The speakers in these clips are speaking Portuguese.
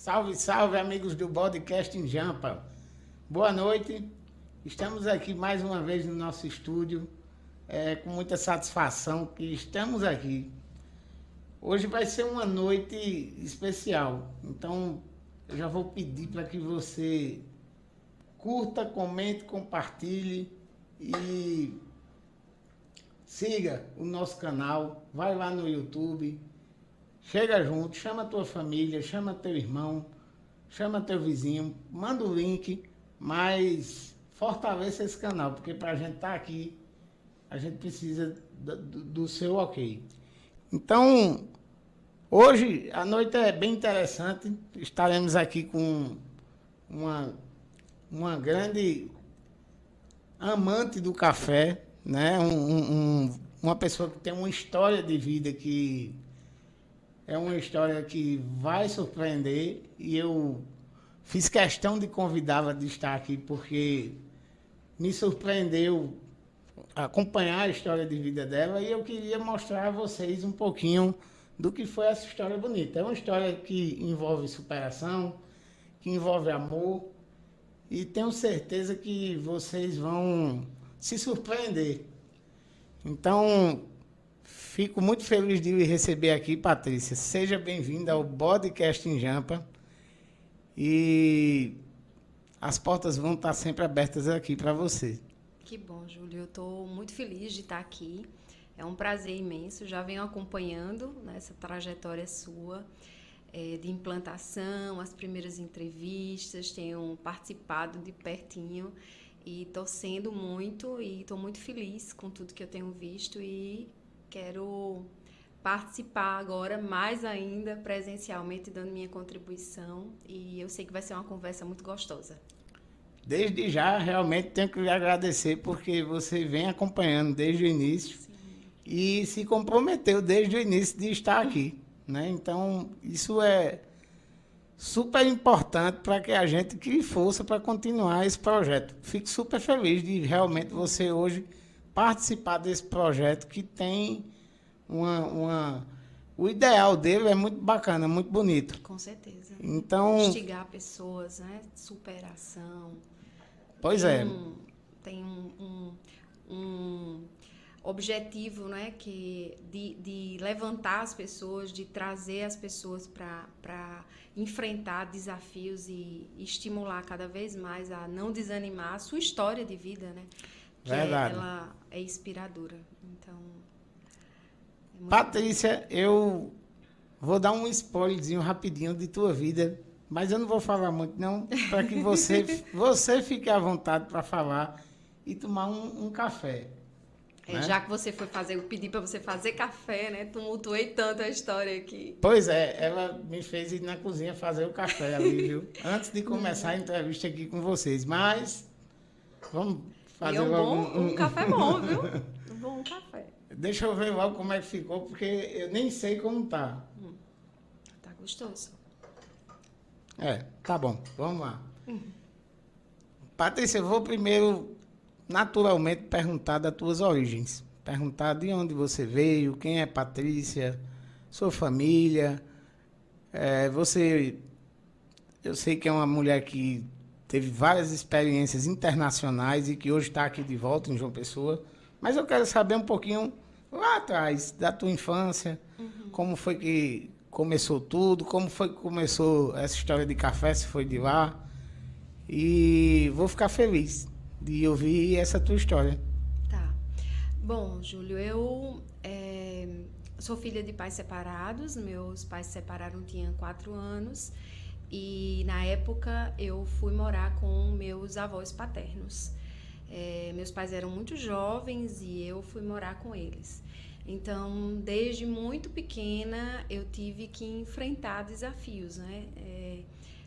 Salve, salve, amigos do Podcast em Jampa. Boa noite. Estamos aqui mais uma vez no nosso estúdio, com muita satisfação que estamos aqui. Hoje vai ser uma noite especial, então eu já vou pedir para que você curta, comente, compartilhe e siga o nosso canal, vai lá no YouTube, chega junto, chama a tua família, chama teu irmão, chama teu vizinho, manda o link, mas fortaleça esse canal, porque para a gente estar aqui, a gente precisa do seu ok. Então, hoje a noite é bem interessante, estaremos aqui com uma grande amante do café, né? Uma pessoa que tem uma história de vida que é uma história que vai surpreender, e eu fiz questão de convidá-la de estar aqui porque me surpreendeu acompanhar a história de vida dela, e eu queria mostrar a vocês um pouquinho do que foi essa história bonita. É uma história que envolve superação, que envolve amor, e tenho certeza que vocês vão se surpreender. Então, fico muito feliz de lhe receber aqui, Patrícia. Seja bem-vinda ao Podcast em Jampa. E as portas vão estar sempre abertas aqui para você. Que bom, Júlio. Eu estou muito feliz de estar aqui. É um prazer imenso. Já venho acompanhando essa trajetória sua de implantação, as primeiras entrevistas. Tenho participado de pertinho e torcendo muito, e estou muito feliz com tudo que eu tenho visto e quero participar agora mais ainda presencialmente, dando minha contribuição, e eu sei que vai ser uma conversa muito gostosa. Desde já, realmente tenho que lhe agradecer, porque você vem acompanhando desde o início. Sim. E se comprometeu desde o início de estar aqui, né? Então, isso é super importante para que a gente crie força para continuar esse projeto. Fico super feliz de realmente você hoje participar desse projeto que tem o ideal dele é muito bacana, muito bonito. Com certeza. Então, instigar pessoas, né? Superação. Pois Tem um objetivo, né? De levantar as pessoas, de trazer as pessoas para enfrentar desafios e estimular cada vez mais a não desanimar a sua história de vida, né? Que ela é inspiradora. Então, Patrícia, eu vou dar um spoilerzinho rapidinho de tua vida, mas eu não vou falar muito não, para que você fique à vontade para falar e tomar um café. Né? Já que você foi eu pedi para você fazer café, né? Tumultuei tanto a história aqui. Pois é, ela me fez ir na cozinha fazer o café ali, viu? Antes de começar a entrevista aqui com vocês, mas vamos fazer um café bom, viu? Um bom café. Deixa eu ver logo como é que ficou, porque eu nem sei como tá. Tá gostoso. Tá bom. Vamos lá. Patrícia, eu vou primeiro, naturalmente, perguntar das tuas origens. Perguntar de onde você veio, quem é Patrícia, sua família. Eu sei que é uma mulher que teve várias experiências internacionais e que hoje está aqui de volta em João Pessoa. Mas eu quero saber um pouquinho lá atrás, da tua infância, como foi que começou tudo, como foi que começou essa história de café, se foi de lá. E vou ficar feliz de ouvir essa tua história. Tá. Bom, Júlio, eu sou filha de pais separados. Meus pais se separaram, tinha 4 anos. E, na época, eu fui morar com meus avós paternos. Meus pais eram muito jovens e eu fui morar com eles. Então, desde muito pequena, eu tive que enfrentar desafios, né?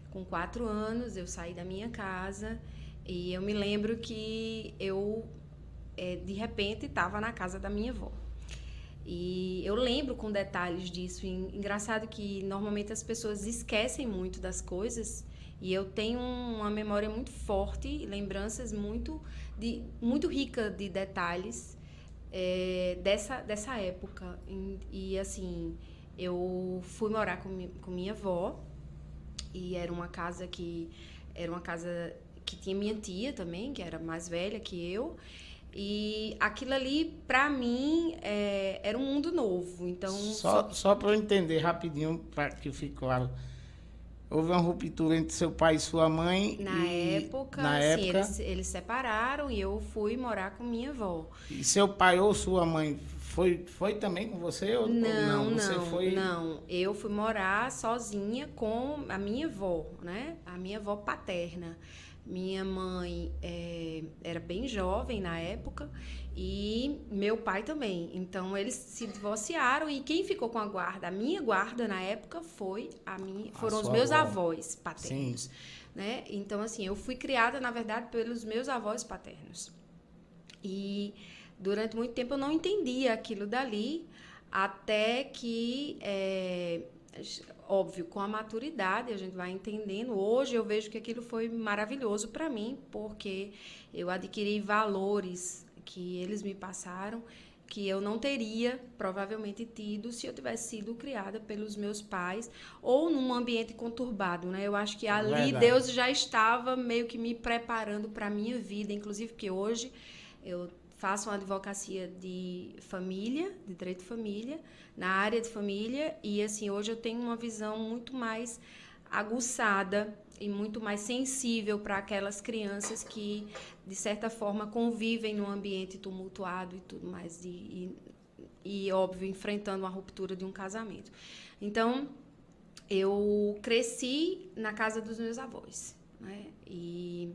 Com 4 anos, eu saí da minha casa e eu me lembro que eu, de repente, estava na casa da minha avó. E eu lembro com detalhes disso. Engraçado que, normalmente, as pessoas esquecem muito das coisas. E eu tenho uma memória muito forte, lembranças muito rica de detalhes dessa época. E assim, eu fui morar com minha avó E era uma casa que tinha minha tia também, que era mais velha que eu. E aquilo ali, para mim, era um mundo novo. Então, Só para eu entender rapidinho, para que fique claro. Houve uma ruptura entre seu pai e sua mãe. na época, sim, eles separaram e eu fui morar com minha avó. E seu pai ou sua mãe foi também com você? Ou Não, Você foi... não. Eu fui morar sozinha com a minha avó, né? A minha avó paterna. Minha mãe era bem jovem na época e meu pai também. Então, eles se divorciaram e quem ficou com a minha guarda na época foram os meus avós paternos. Sim. Né? Então, assim, eu fui criada, na verdade, pelos meus avós paternos. E durante muito tempo eu não entendia aquilo dali, até que... óbvio, com a maturidade a gente vai entendendo. Hoje eu vejo que aquilo foi maravilhoso para mim, porque eu adquiri valores que eles me passaram, que eu não teria provavelmente tido se eu tivesse sido criada pelos meus pais ou num ambiente conturbado, né? Eu acho que ali verdade. Deus já estava meio que me preparando para a minha vida, inclusive porque hoje eu faço uma advocacia de família, de direito de família, na área de família, e assim, hoje eu tenho uma visão muito mais aguçada e muito mais sensível para aquelas crianças que, de certa forma, convivem num ambiente tumultuado e tudo mais, e óbvio, enfrentando uma ruptura de um casamento. Então, eu cresci na casa dos meus avós, né? E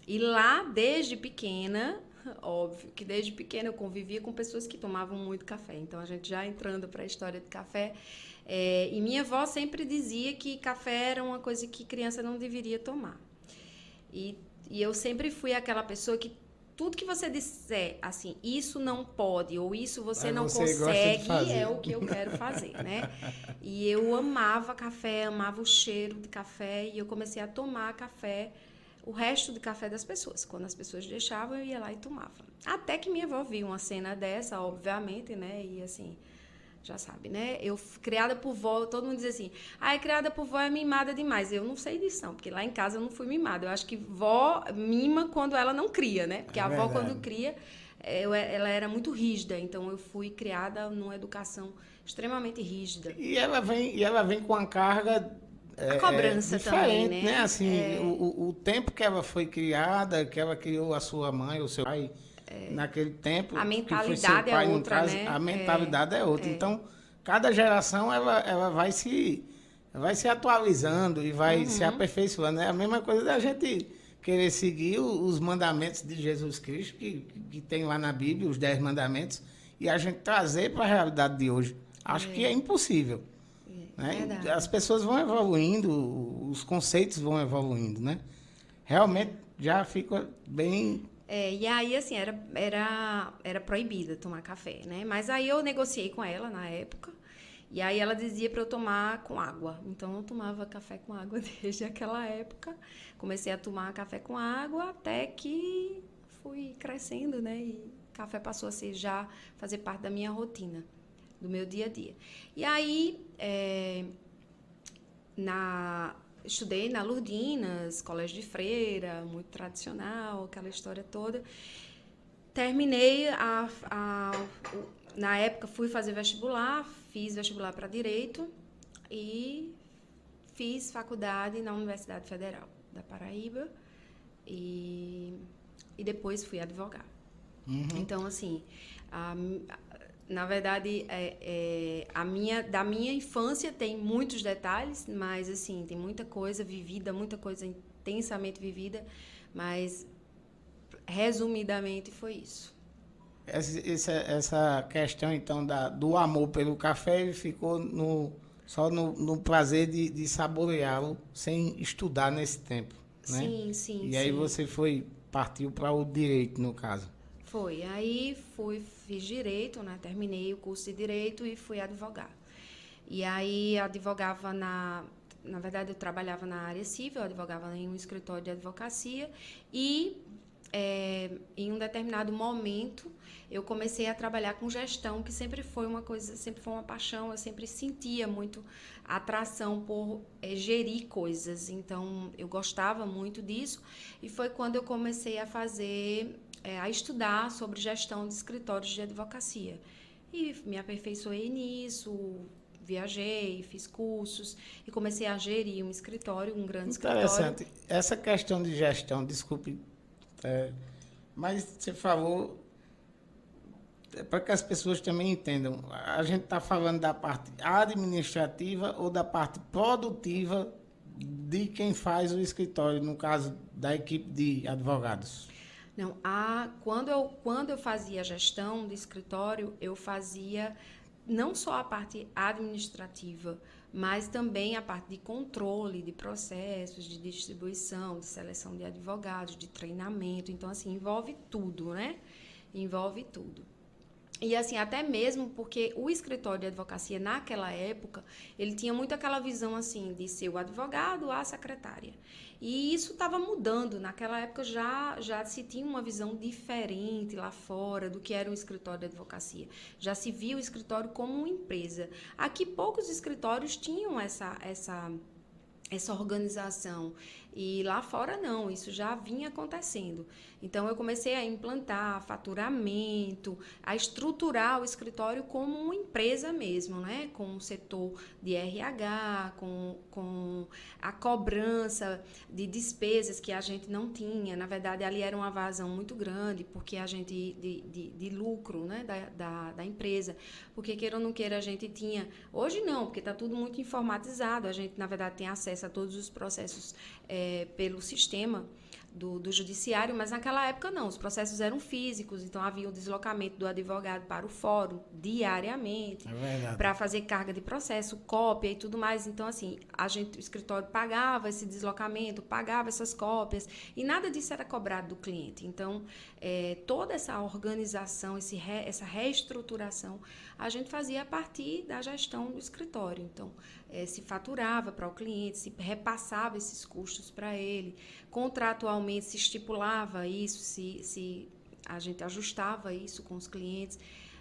lá, desde pequena... Óbvio que desde pequena eu convivia com pessoas que tomavam muito café. Então, a gente já entrando para a história de café. E minha avó sempre dizia que café era uma coisa que criança não deveria tomar. E eu sempre fui aquela pessoa que tudo que você disser, assim, isso não pode ou isso você não consegue, é o que eu quero fazer, né? E eu amava café, amava o cheiro de café e eu comecei a tomar café, o resto de café das pessoas. Quando as pessoas deixavam, eu ia lá e tomava. Até que minha avó viu uma cena dessa, obviamente, né? E assim, já sabe, né? Eu, criada por vó, todo mundo diz assim, criada por vó é mimada demais. Eu não sei disso, não, porque lá em casa eu não fui mimada. Eu acho que vó mima quando ela não cria, né? Porque a avó, quando cria, ela era muito rígida. Então, eu fui criada numa educação extremamente rígida. E ela vem com a carga... a cobrança também, né? Assim, o tempo que ela foi criada, que ela criou a sua mãe, o seu pai, naquele tempo... A mentalidade pai, é outra, caso, né? A mentalidade é outra. Então, cada geração, ela vai se atualizando e vai se aperfeiçoando. É a mesma coisa da gente querer seguir os mandamentos de Jesus Cristo, que tem lá na Bíblia, os 10 mandamentos, e a gente trazer para a realidade de hoje. Acho que é impossível. Né? As pessoas vão evoluindo, os conceitos vão evoluindo, né? Realmente já fica bem... e aí, assim, era proibida tomar café, né? Mas aí eu negociei com ela na época, e aí ela dizia para eu tomar com água. Então, eu tomava café com água desde aquela época. Comecei a tomar café com água até que fui crescendo, né? E café passou a fazer parte da minha rotina, do meu dia a dia. E aí, estudei na Lourdinas, colégio de freira, muito tradicional, aquela história toda. Terminei, na época fui fazer vestibular, fiz vestibular para Direito e fiz faculdade na Universidade Federal da Paraíba e depois fui advogar. Então, assim... Na verdade, da minha infância tem muitos detalhes, mas, assim, tem muita coisa vivida, muita coisa intensamente vivida, mas, resumidamente, foi isso. Essa questão, então, do amor pelo café ficou só no prazer de saboreá-lo, sem estudar nesse tempo, né? Sim. E aí você partiu para o direito, no caso. Foi. Aí fiz direito, né? Terminei o curso de direito e fui advogar. E aí advogava na verdade eu trabalhava na área civil, eu advogava em um escritório de advocacia e em um determinado momento, eu comecei a trabalhar com gestão, que sempre foi uma coisa, sempre foi uma paixão, eu sempre sentia muito atração por gerir coisas, então eu gostava muito disso, e foi quando eu comecei a a estudar sobre gestão de escritórios de advocacia. E me aperfeiçoei nisso, viajei, fiz cursos e comecei a gerir um escritório, um grande escritório. Interessante. Essa questão de gestão, desculpe, mas você falou, para que as pessoas também entendam, a gente está falando da parte administrativa ou da parte produtiva de quem faz o escritório, no caso da equipe de advogados? Não, quando eu fazia a gestão do escritório, eu fazia não só a parte administrativa, mas também a parte de controle de processos, de distribuição, de seleção de advogados, de treinamento. Então, assim, envolve tudo, né? Envolve tudo. E assim, até mesmo porque o escritório de advocacia naquela época, ele tinha muito aquela visão assim de ser o advogado, a secretária. E isso estava mudando. Naquela época já se tinha uma visão diferente lá fora do que era um escritório de advocacia. Já se via o escritório como uma empresa. Aqui poucos escritórios tinham essa organização. E lá fora não, isso já vinha acontecendo. Então eu comecei a implantar faturamento, a estruturar o escritório como uma empresa mesmo, né? Com um setor de RH, com a cobrança de despesas que a gente não tinha. Na verdade, ali era uma vazão muito grande, porque a gente de lucro, né? da empresa. Porque queira ou não queira, a gente tinha. Hoje não, porque está tudo muito informatizado. A gente, na verdade, tem acesso a todos os processos pelo sistema do judiciário, mas naquela época não, os processos eram físicos, então havia o deslocamento do advogado para o fórum diariamente, para fazer carga de processo, cópia e tudo mais. Então, assim, o escritório pagava esse deslocamento, pagava essas cópias, e nada disso era cobrado do cliente. Então, toda essa organização, essa reestruturação, a gente fazia a partir da gestão do escritório. Então, se faturava para o cliente, se repassava esses custos para ele, contratualmente se estipulava isso, se a gente ajustava isso com os clientes.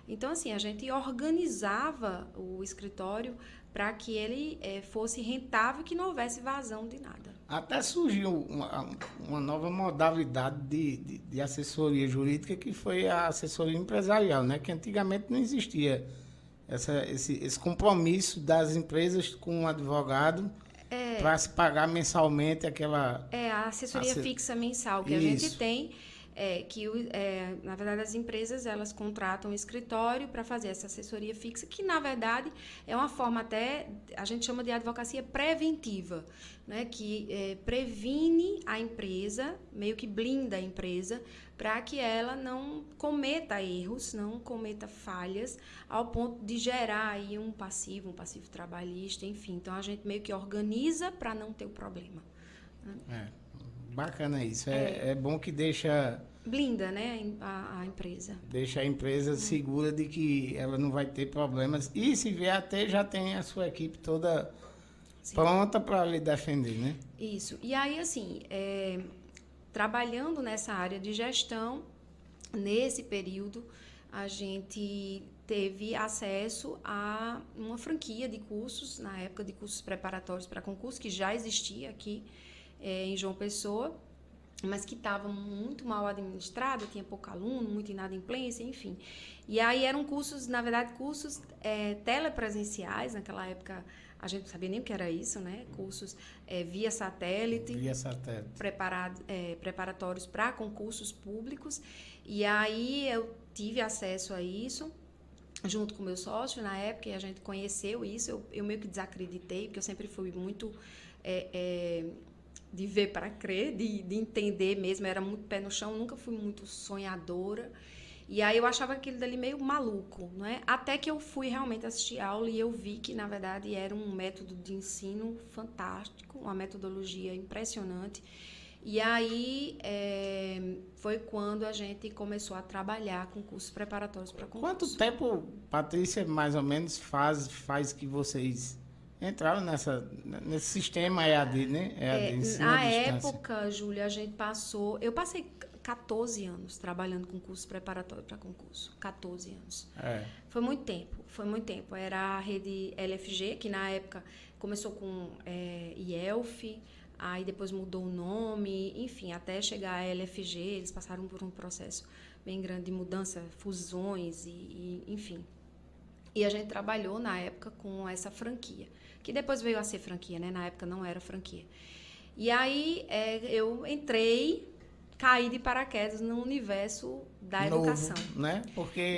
Então, assim, a gente organizava o escritório para que ele fosse rentável e que não houvesse vazão de nada. Até surgiu uma nova modalidade de assessoria jurídica, que foi a assessoria empresarial, né? Que antigamente não existia esse compromisso das empresas com o advogado para se pagar mensalmente aquela... a assessoria fixa mensal que a gente tem, na verdade, as empresas, elas contratam um escritório para fazer essa assessoria fixa, que, na verdade, é uma forma até, a gente chama de advocacia preventiva, né? Que previne a empresa, meio que blinda a empresa, para que ela não cometa erros, não cometa falhas, ao ponto de gerar aí um passivo trabalhista, enfim. Então, a gente meio que organiza para não ter o problema. Bacana isso. É bom que deixa... Blinda, né, a empresa. Deixa a empresa segura de que ela não vai ter problemas. E se vier a ter, já tem a sua equipe toda pronta para lhe defender, né? Isso. E aí, assim, trabalhando nessa área de gestão, nesse período, a gente teve acesso a uma franquia de cursos, na época de cursos preparatórios para concurso, que já existia aqui em João Pessoa, mas que estava muito mal administrada, tinha pouco aluno, muita inadimplência, enfim. E aí eram cursos, na verdade, cursos telepresenciais. Naquela época a gente não sabia nem o que era isso, né? Cursos via satélite. Preparatórios para concursos públicos. E aí eu tive acesso a isso, junto com o meu sócio na época, e a gente conheceu isso. Eu meio que desacreditei, porque eu sempre fui muito... de ver para crer, de entender mesmo, era muito pé no chão, nunca fui muito sonhadora, e aí eu achava aquilo dali meio maluco, não é? Até que eu fui realmente assistir aula e eu vi que, na verdade, era um método de ensino fantástico, uma metodologia impressionante, e aí foi quando a gente começou a trabalhar com cursos preparatórios para concurso. Quanto tempo, Patrícia, mais ou menos, faz que vocês... entraram nesse sistema EAD, né? EAD, na época, Júlia, a gente passou... Eu passei 14 anos trabalhando com curso preparatório para concurso. 14 anos. É. Foi muito tempo. Era a rede LFG, que na época começou com IELF, aí depois mudou o nome, enfim, até chegar a LFG, eles passaram por um processo bem grande de mudança, fusões, enfim. E a gente trabalhou na época com essa franquia, que depois veio a ser franquia, né? Na época não era franquia. E aí eu caí de paraquedas no universo da educação. Né?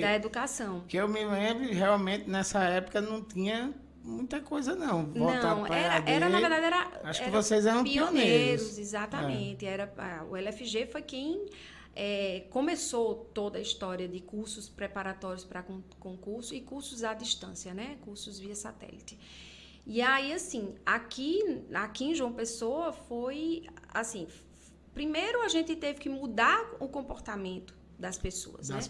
Da educação. Que eu me lembro, realmente, nessa época não tinha muita coisa, não. Não, na verdade, acho que vocês eram pioneiros. Exatamente. O LFG foi quem começou toda a história de cursos preparatórios para concurso e cursos à distância, né? Cursos via satélite. E aí, assim, aqui em João Pessoa foi, assim, primeiro a gente teve que mudar o comportamento das pessoas, né?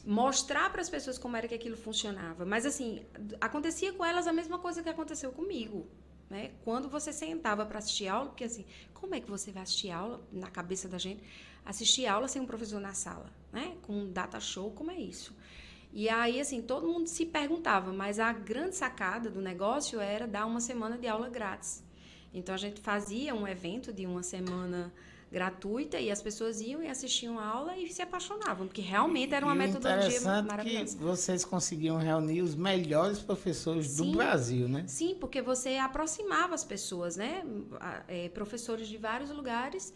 Mostrar para as pessoas como era que aquilo funcionava. Mas, assim, acontecia com elas a mesma coisa que aconteceu comigo, né? Quando você sentava para assistir aula, porque, assim, como é que você vai assistir aula, na cabeça da gente, assistir aula sem um professor na sala, né? Com um data show, como é isso? E aí, assim, todo mundo se perguntava, mas a grande sacada do negócio era dar uma semana de aula grátis. Então, a gente fazia um evento de uma semana gratuita e as pessoas iam e assistiam a aula e se apaixonavam, porque realmente era uma metodologia maravilhosa. Que vocês conseguiam reunir os melhores professores do Brasil, né? Sim, porque você aproximava as pessoas, né? Professores de vários lugares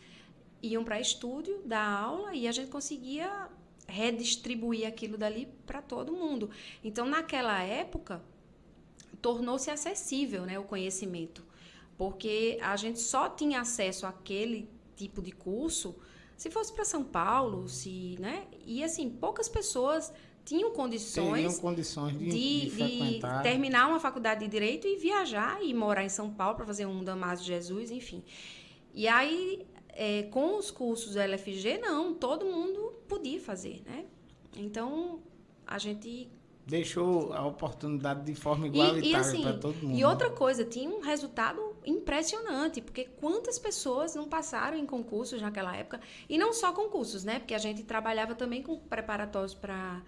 iam para estúdio dar aula e a gente conseguia redistribuir aquilo dali para todo mundo. Então, naquela época, tornou-se acessível, né, o conhecimento, porque a gente só tinha acesso àquele tipo de curso se fosse para São Paulo, né? E, assim, poucas pessoas teriam condições de frequentar, terminar uma faculdade de Direito e viajar e morar em São Paulo para fazer um Damásio de Jesus, enfim. E aí, com os cursos do LFG, não, todo mundo podia fazer, né? Então, a gente deixou a oportunidade de forma igualitária para todo mundo. E outra coisa, tinha um resultado impressionante, porque quantas pessoas não passaram em concursos naquela época, e não só concursos, né? Porque a gente trabalhava também com preparatórios para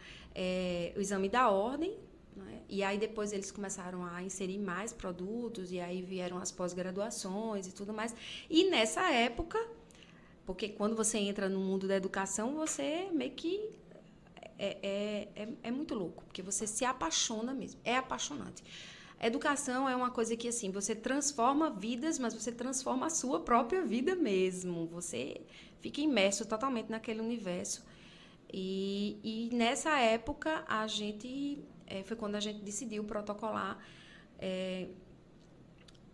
o exame da ordem, né? E aí depois eles começaram a inserir mais produtos, e aí vieram as pós-graduações e tudo mais. E nessa época, porque quando você entra no mundo da educação, você meio que é muito louco, porque você se apaixona mesmo, é apaixonante. A educação é uma coisa que, assim, você transforma vidas, mas você transforma a sua própria vida mesmo. Você fica imerso totalmente naquele universo. E nessa época, foi quando a gente decidiu protocolar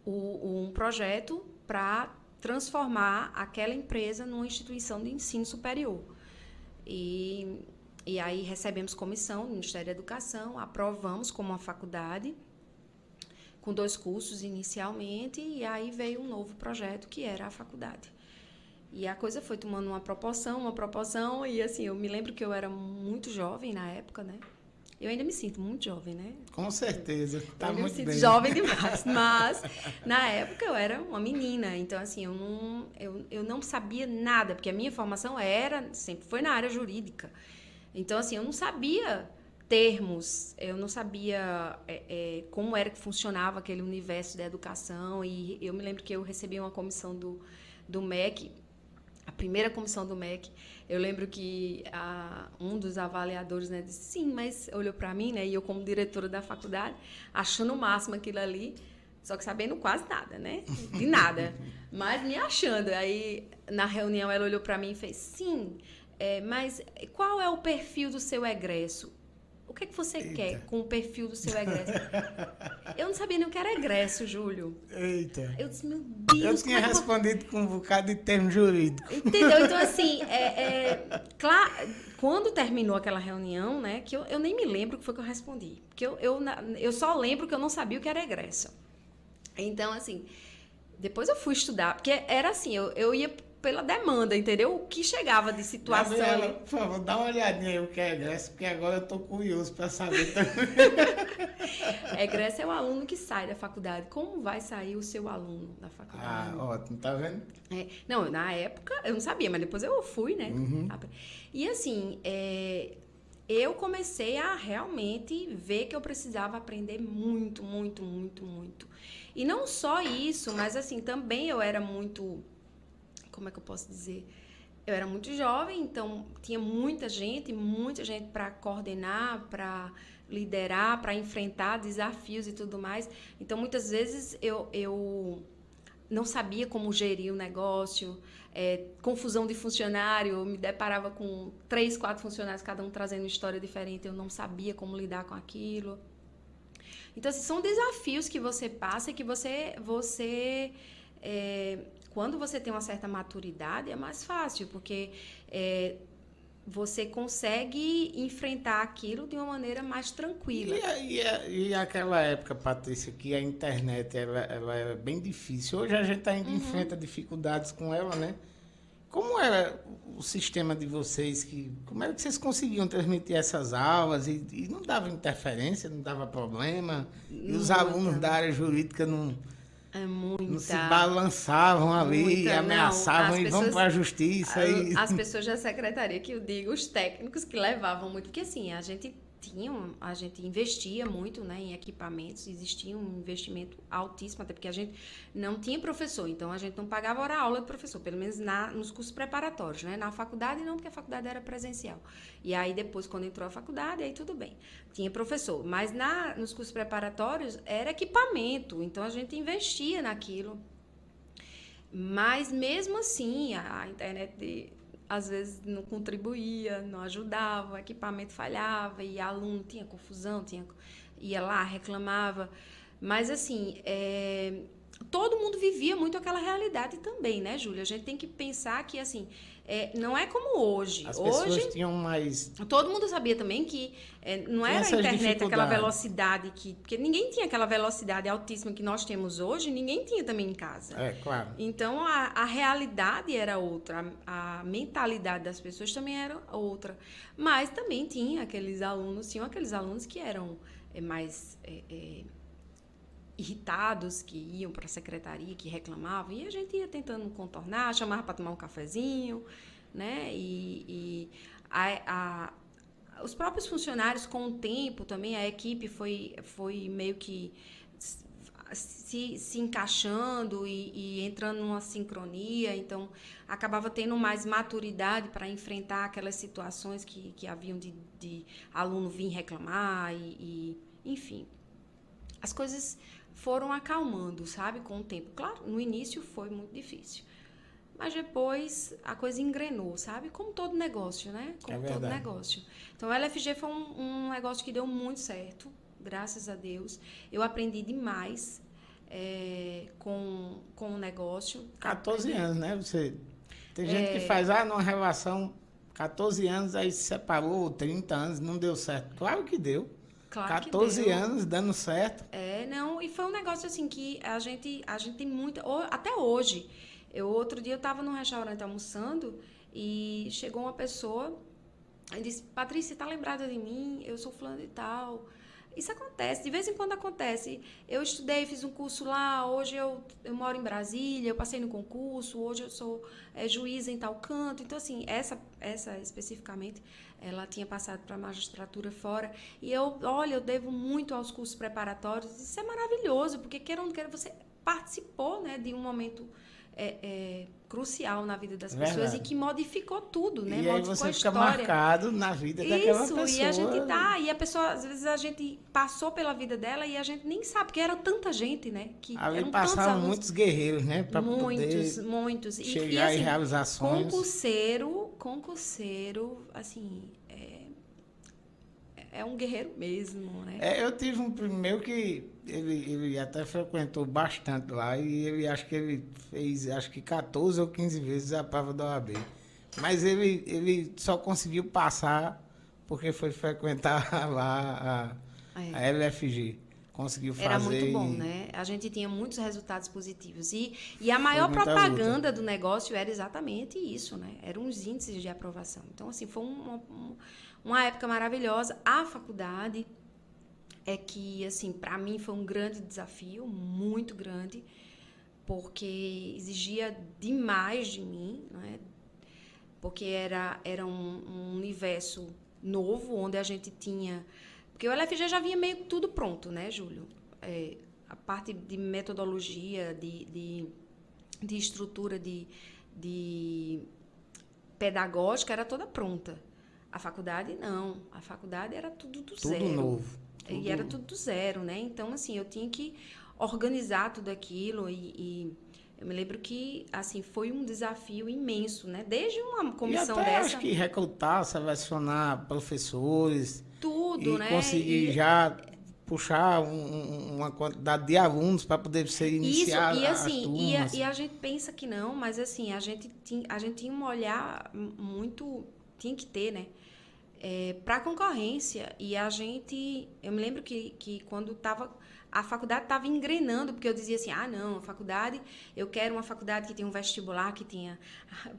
um projeto para transformar aquela empresa numa instituição de ensino superior. E aí recebemos comissão do Ministério da Educação, aprovamos como uma faculdade, com 2 cursos inicialmente, e aí veio um novo projeto, que era a faculdade. E a coisa foi tomando uma proporção, e assim, eu me lembro que eu era muito jovem na época, né? Eu ainda me sinto muito jovem, né? Com certeza, tá muito bem. Eu me sinto jovem demais, mas na época eu era uma menina, então assim, eu não sabia nada, porque a minha formação sempre foi na área jurídica. Então, assim, eu não sabia termos, eu não sabia como era que funcionava aquele universo da educação, e eu me lembro que eu recebi uma comissão do MEC, a primeira comissão do MEC. Eu lembro que um dos avaliadores, né, disse, sim, mas olhou para mim, né, e eu como diretora da faculdade, achando o máximo aquilo ali, só que sabendo quase nada, né, de nada, mas me achando. Aí, na reunião, ela olhou para mim e fez, sim, mas qual é o perfil do seu egresso? O que você quer com o perfil do seu egresso? Eu não sabia nem o que era egresso, Júlio. Eita. Eu disse, meu Deus. Eu tinha respondido com um bocado de termo jurídico. Entendeu? Então, assim, claro, quando terminou aquela reunião, né, que eu nem me lembro o que foi que eu respondi. Porque eu só lembro que eu não sabia o que era egresso. Então, assim, depois eu fui estudar, porque era assim, eu ia pela demanda, entendeu? O que chegava de situação. Gabriela, por favor, dá uma olhadinha aí o que é egresso, porque agora eu tô curioso para saber também. Egresso é o aluno que sai da faculdade. Como vai sair o seu aluno da faculdade? Ótimo, tá vendo? Não, na época eu não sabia, mas depois eu fui, né? E assim, eu comecei a realmente ver que eu precisava aprender muito, muito, muito, muito. E não só isso, mas assim, também eu era muito... Como é que eu posso dizer? Eu era muito jovem, então tinha muita gente para coordenar, para liderar, para enfrentar desafios e tudo mais. Então, muitas vezes eu não sabia como gerir o negócio, confusão de funcionário, eu me deparava com 3, 4 funcionários, cada um trazendo uma história diferente, eu não sabia como lidar com aquilo. Então, assim, são desafios que você passa e que quando você tem uma certa maturidade, é mais fácil, porque você consegue enfrentar aquilo de uma maneira mais tranquila. E aquela época, Patrícia, que a internet ela era bem difícil. Hoje a gente ainda enfrenta dificuldades com ela, né? Como era o sistema de vocês? Como era que vocês conseguiam transmitir essas aulas? E não dava interferência, não dava problema? E os alunos da área jurídica não se balançavam ali, ameaçavam e vão para a justiça. As pessoas da secretaria, que eu digo, os técnicos que levavam muito, porque assim, a gente investia muito, né, em equipamentos, existia um investimento altíssimo, até porque a gente não tinha professor, então a gente não pagava hora-aula de professor, pelo menos nos cursos preparatórios, né, na faculdade não, porque a faculdade era presencial. E aí depois, quando entrou a faculdade, aí tudo bem, tinha professor, mas nos cursos preparatórios era equipamento, então a gente investia naquilo, mas mesmo assim, a internet às vezes não contribuía, não ajudava, o equipamento falhava e aluno tinha confusão, ia lá, reclamava. Mas, assim, todo mundo vivia muito aquela realidade também, né, Júlia? A gente tem que pensar que, assim, não é como hoje. As pessoas tinham mais... Todo mundo sabia também que não era a internet aquela velocidade porque ninguém tinha aquela velocidade altíssima que nós temos hoje, ninguém tinha também em casa. Claro. Então, a realidade era outra, a mentalidade das pessoas também era outra. Mas também tinham aqueles alunos que eram mais... irritados, que iam para a secretaria, que reclamavam, e a gente ia tentando contornar, chamava para tomar um cafezinho, né? Os próprios funcionários, com o tempo também, a equipe foi meio que se encaixando e entrando numa sincronia, então acabava tendo mais maturidade para enfrentar aquelas situações que haviam de aluno vir reclamar enfim, as coisas foram acalmando, sabe, com o tempo. Claro, no início foi muito difícil, mas depois a coisa engrenou, sabe? Como todo negócio, né? Como todo negócio. Então, a LFG foi um negócio que deu muito certo, graças a Deus. Eu aprendi demais com o negócio. 14 anos, né? Tem gente que faz, numa relação, 14 anos, aí se separou, 30 anos, não deu certo. Claro que deu. Claro 14 anos dando certo. E foi um negócio assim que a gente tem muita... Até hoje. Outro dia eu estava num restaurante almoçando e chegou uma pessoa e disse, Patrícia, tá lembrada de mim? Eu sou fulano e tal. Isso acontece, de vez em quando acontece. Eu estudei, fiz um curso lá, hoje eu moro em Brasília, eu passei no concurso, hoje eu sou juíza em tal canto. Então, assim, essa especificamente, ela tinha passado para a magistratura fora. E eu devo muito aos cursos preparatórios. Isso é maravilhoso, porque queira ou não queira, você participou, né, de um momento crucial na vida das pessoas e que modificou tudo, né? E aí você fica marcado na vida daquela pessoa. Isso, e a pessoa, às vezes a gente passou pela vida dela e a gente nem sabe, porque era tanta gente, né? Que ali passaram muitos guerreiros, né? Para poder muitos. chegar assim, e realizar sonhos. Concurseiro, assim, é um guerreiro mesmo, né? Eu tive um primeiro que ele até frequentou bastante lá e ele fez 14 ou 15 vezes a prova da OAB. Mas ele só conseguiu passar porque foi frequentar lá a LFG. conseguiu fazer. Era muito bom, né? A gente tinha muitos resultados positivos. E a maior muita propaganda do negócio era exatamente isso, né? Eram os índices de aprovação. Então, assim, foi uma época maravilhosa. A faculdade é que, assim, para mim foi um grande desafio, muito grande, porque exigia demais de mim, né? Porque era um universo novo, onde a gente tinha... Porque o LFG já vinha meio tudo pronto, né, Júlio? A parte de metodologia, de estrutura, de pedagógica era toda pronta. A faculdade, não. A faculdade era tudo do zero. Tudo novo. E era tudo do zero, né? Então, assim, eu tinha que organizar tudo aquilo e eu me lembro que, assim, foi um desafio imenso, né? Desde uma comissão e até dessa... acho que recrutar, selecionar professores... Tudo, e né? conseguir já puxar uma quantidade de alunos para poder ser iniciar Isso, e as assim, turmas. e a gente pensa que não, mas assim, a gente tinha um olhar muito, tinha que ter, né? Para a concorrência. E a gente, eu me lembro que quando a faculdade estava engrenando, porque eu dizia assim, não, a faculdade, eu quero uma faculdade que tenha um vestibular, que tenha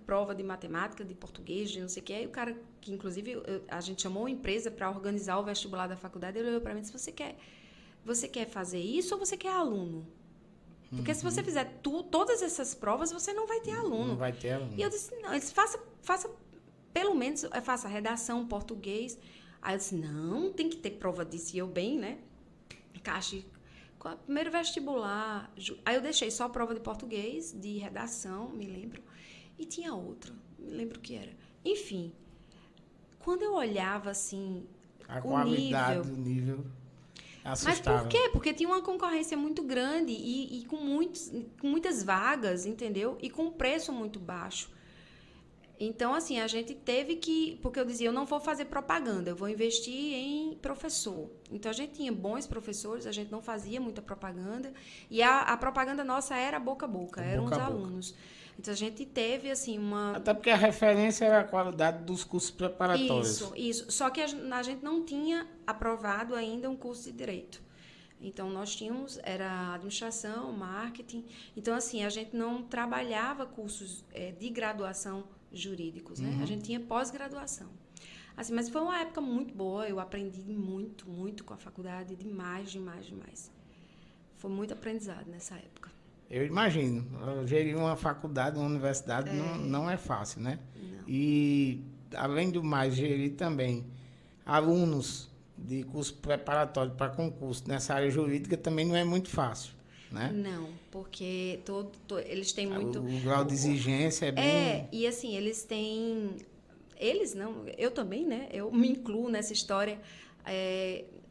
prova de matemática, de português, de não sei o quê. Aí o cara, que inclusive a gente chamou uma empresa para organizar o vestibular da faculdade, ele olhou para mim e disse, você quer fazer isso ou você quer aluno? Porque se você fizer todas essas provas, você não vai ter aluno. Não vai ter aluno. E eu disse, não, eles faça pelo menos, faça redação, português. Aí eu disse, não, tem que ter prova disso. E eu bem, né? Caixa, primeiro vestibular. Aí eu deixei só a prova de português, de redação, me lembro. E tinha outra, me lembro o que era. Enfim, quando eu olhava, assim, a qualidade do nível assustava. Mas por quê? Porque tinha uma concorrência muito grande e com muitas vagas, entendeu? E com preço muito baixo. Então, assim, a gente teve que... Porque eu dizia, eu não vou fazer propaganda, eu vou investir em professor. Então, a gente tinha bons professores, a gente não fazia muita propaganda. E a propaganda nossa era boca a boca, eram os alunos. Então, a gente teve, assim, uma... Até porque a referência era a qualidade dos cursos preparatórios. Isso. Só que a gente não tinha aprovado ainda um curso de Direito. Então, nós tínhamos, era administração, marketing. Então, assim, a gente não trabalhava cursos de graduação jurídicos, né? A gente tinha pós-graduação. Assim, mas foi uma época muito boa, eu aprendi muito, muito com a faculdade, demais. Foi muito aprendizado nessa época. Eu imagino, gerir uma faculdade, uma universidade não é fácil, né? Não. E, além do mais, gerir também alunos de curso preparatório para concurso nessa área jurídica também não é muito fácil, né? Não, porque eles têm muito... O grau de exigência é bem... E assim, eles têm... Eles não, eu também, né? Eu me incluo nessa história.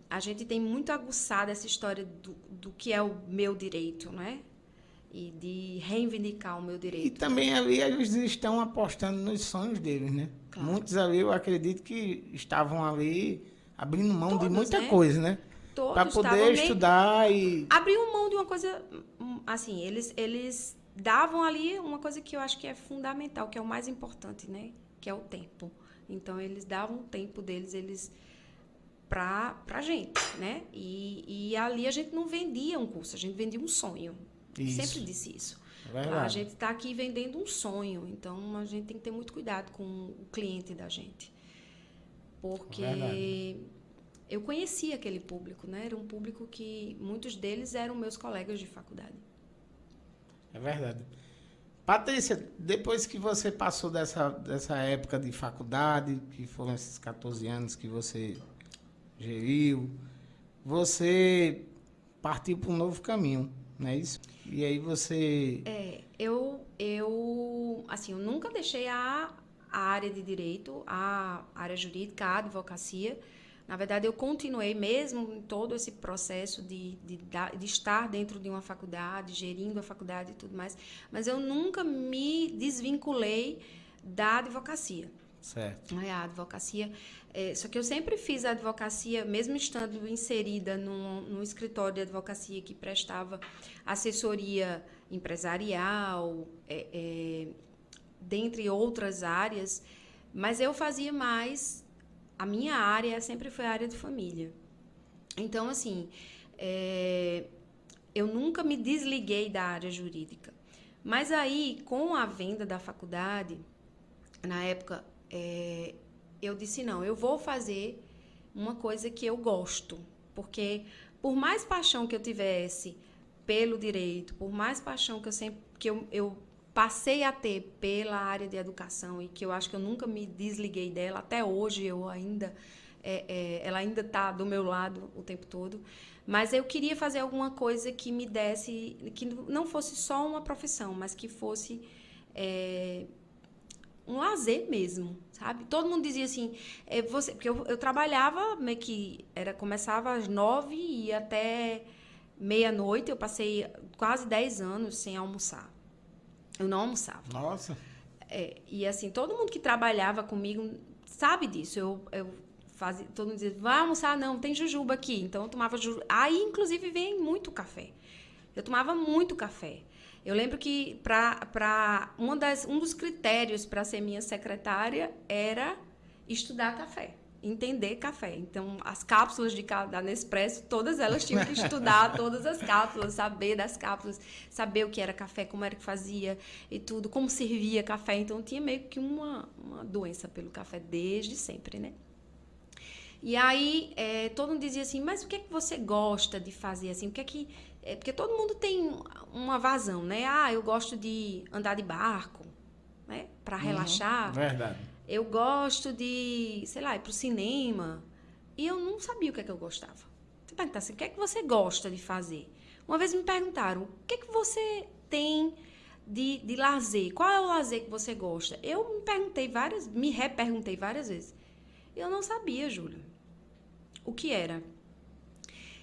A gente tem muito aguçado essa história do que é o meu direito, né? E de reivindicar o meu direito. E também ali eles estão apostando nos sonhos deles, né? Claro. Muitos ali, eu acredito que estavam ali abrindo mão de muita coisa, né? Para poder estudar e... Abriam mão de uma coisa, assim, eles davam ali uma coisa que eu acho que é fundamental, que é o mais importante, né? Que é o tempo. Então, eles davam o tempo deles pra gente, né? E ali a gente não vendia um curso, a gente vendia um sonho. Isso. Sempre disse isso. A gente está aqui vendendo um sonho, então a gente tem que ter muito cuidado com o cliente da gente. Porque eu conhecia aquele público, né? Era um público que muitos deles eram meus colegas de faculdade. É verdade. Patrícia, depois que você passou dessa época de faculdade, que foram esses 14 anos que você geriu, você partiu para um novo caminho, não é isso? E aí você... Eu nunca deixei a área de direito, a área jurídica, a advocacia. Na verdade, eu continuei mesmo em todo esse processo de estar dentro de uma faculdade, gerindo a faculdade e tudo mais, mas eu nunca me desvinculei da advocacia. Certo. A advocacia... só que eu sempre fiz a advocacia, mesmo estando inserida num escritório de advocacia que prestava assessoria empresarial, dentre outras áreas, mas eu fazia mais... A minha área sempre foi a área de família. Então, assim, Eu nunca me desliguei da área jurídica. Mas aí, com a venda da faculdade, na época, eu disse, não, eu vou fazer uma coisa que eu gosto. Porque, por mais paixão que eu tivesse pelo direito, por mais paixão que eu passei a ter pela área de educação e que eu acho que eu nunca me desliguei dela, até hoje ela ainda está do meu lado o tempo todo, mas eu queria fazer alguma coisa que me desse, que não fosse só uma profissão, mas que fosse um lazer mesmo, sabe? Todo mundo dizia assim, porque eu trabalhava meio que, começava às 9 e ia até meia-noite, eu passei quase 10 anos sem almoçar. Eu não almoçava. Nossa. E assim, todo mundo que trabalhava comigo sabe disso. Eu fazia, todo mundo dizia, vai almoçar? Não, tem jujuba aqui. Então eu tomava jujuba. Aí, inclusive, vem muito café. Eu tomava muito café. Eu lembro que um dos critérios para ser minha secretária era estudar café, entender café. Então, as cápsulas da Nespresso, todas elas tinham que estudar todas as cápsulas, saber das cápsulas, saber o que era café, como era que fazia e tudo, como servia café. Então, tinha meio que uma doença pelo café desde sempre, né? E aí, todo mundo dizia assim, mas o que é que você gosta de fazer? Assim, o que é que... porque todo mundo tem uma vazão, né? Eu gosto de andar de barco, né? Para relaxar. Verdade. Eu gosto de, sei lá, ir pro cinema. E eu não sabia o que é que eu gostava. Você perguntar assim, o que é que você gosta de fazer? Uma vez me perguntaram, o que é que você tem de lazer? Qual é o lazer que você gosta? Eu me reperguntei várias vezes. Eu não sabia, Júlio, o que era.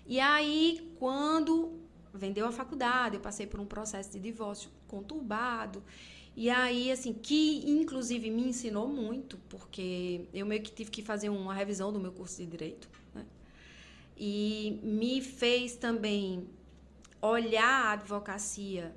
E aí, quando vendeu a faculdade, eu passei por um processo de divórcio conturbado. E aí, assim, que inclusive me ensinou muito, porque eu meio que tive que fazer uma revisão do meu curso de Direito, né? E me fez também olhar a advocacia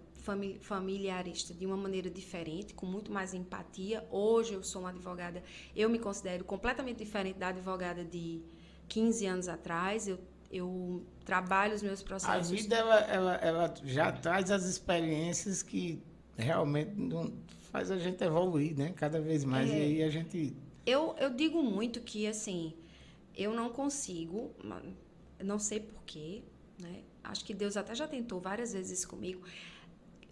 familiarista de uma maneira diferente, com muito mais empatia. Hoje eu sou uma advogada, eu me considero completamente diferente da advogada de 15 anos atrás. Eu trabalho os meus processos. A vida, ela já traz as experiências que realmente faz a gente evoluir, né? Cada vez mais. E aí a gente... Eu digo muito que, assim, eu não consigo, não sei porquê, né? Acho que Deus até já tentou várias vezes isso comigo,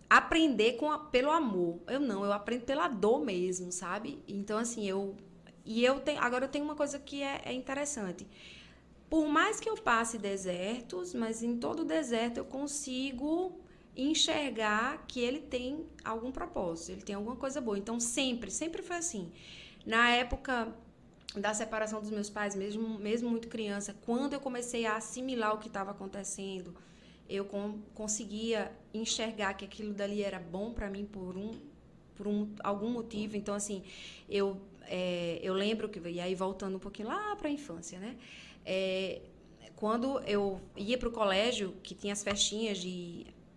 aprender pelo amor. Eu aprendo pela dor mesmo, sabe? Então, assim, agora eu tenho uma coisa que é interessante. Por mais que eu passe desertos, mas em todo deserto eu consigo enxergar que ele tem algum propósito, ele tem alguma coisa boa. Então, sempre foi assim. Na época da separação dos meus pais, mesmo muito criança, quando eu comecei a assimilar o que estava acontecendo, eu conseguia enxergar que aquilo dali era bom para mim por algum motivo. Então, assim, eu lembro que... E aí, voltando um pouquinho lá para a infância, né? Quando eu ia para o colégio, que tinha as festinhas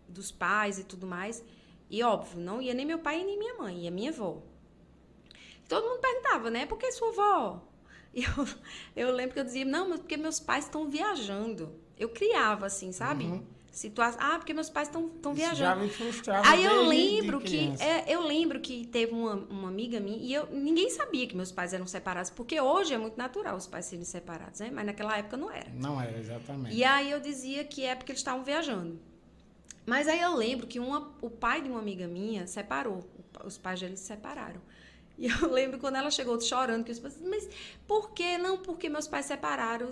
dos pais e tudo mais, e óbvio, não ia nem meu pai nem minha mãe, ia minha avó. Todo mundo perguntava, né? Por que sua avó? E eu lembro que eu dizia, não, mas porque meus pais estão viajando. Eu criava, assim, sabe? Uhum. Porque meus pais estão viajando. Já me frustrava. Aí eu lembro que teve uma amiga minha, e ninguém sabia que meus pais eram separados, porque hoje é muito natural os pais serem separados, né? Mas naquela época não era. Não era, exatamente. E aí eu dizia que é porque eles estavam viajando. Mas aí eu lembro que o pai de uma amiga minha separou. Os pais deles se separaram. E eu lembro quando ela chegou chorando, que os pais, mas por que? Não, porque meus pais separaram.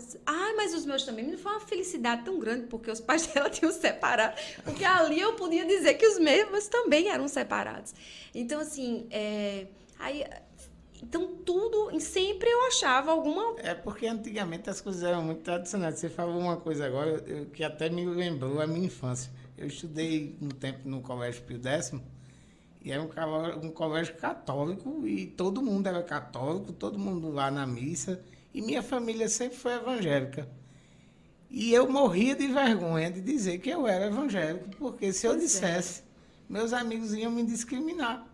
Mas os meus também. Me foi uma felicidade tão grande, porque os pais dela tinham separado. Porque ali eu podia dizer que os meus também eram separados. Então, assim, então, tudo, sempre eu achava alguma... É porque antigamente as coisas eram muito tradicionais. Você falou uma coisa agora que até me lembrou a minha infância. Eu estudei um tempo no Colégio Pio X, e era um colégio católico, e todo mundo era católico, todo mundo lá na missa, e minha família sempre foi evangélica. E eu morria de vergonha de dizer que eu era evangélico, porque se eu dissesse, meus amigos iam me discriminar.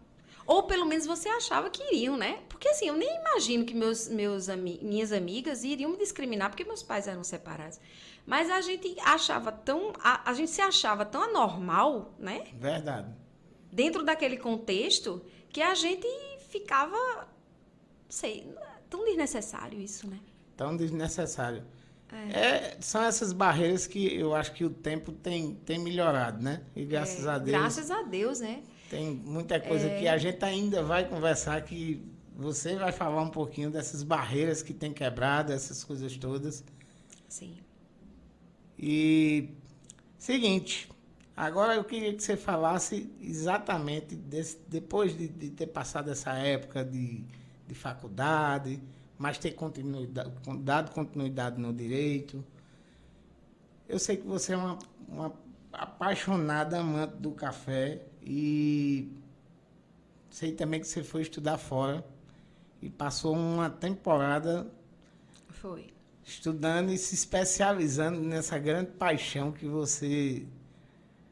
Ou pelo menos você achava que iriam, né? Porque assim, eu nem imagino que minhas amigas iriam me discriminar porque meus pais eram separados. Mas a gente achava tão. A gente se achava tão anormal, né? Verdade. Dentro daquele contexto, que a gente ficava. Não sei, tão desnecessário isso, né? Tão desnecessário. São essas barreiras que eu acho que o tempo tem melhorado, né? E graças a Deus. Graças a Deus, né? Tem muita coisa que a gente ainda vai conversar, que você vai falar um pouquinho dessas barreiras que tem quebrado, essas coisas todas. Sim. E, seguinte, agora eu queria que você falasse exatamente, depois de ter passado essa época de faculdade, mas ter dado continuidade no direito. Eu sei que você é uma apaixonada amante do café e sei também que você foi estudar fora e passou uma temporada Foi. estudando e se especializando nessa grande paixão que você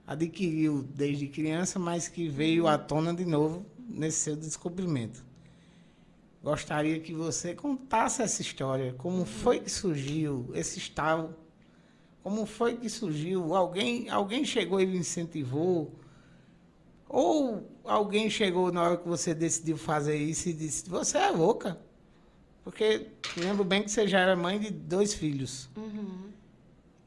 adquiriu desde criança, mas que veio à tona de novo nesse seu descobrimento. Gostaria que você contasse essa história, como foi que surgiu esse estalo, como foi que surgiu, alguém chegou e lhe incentivou, ou alguém chegou na hora que você decidiu fazer isso e disse, você é louca. Porque lembro bem que você já era mãe de 2 filhos. Uhum.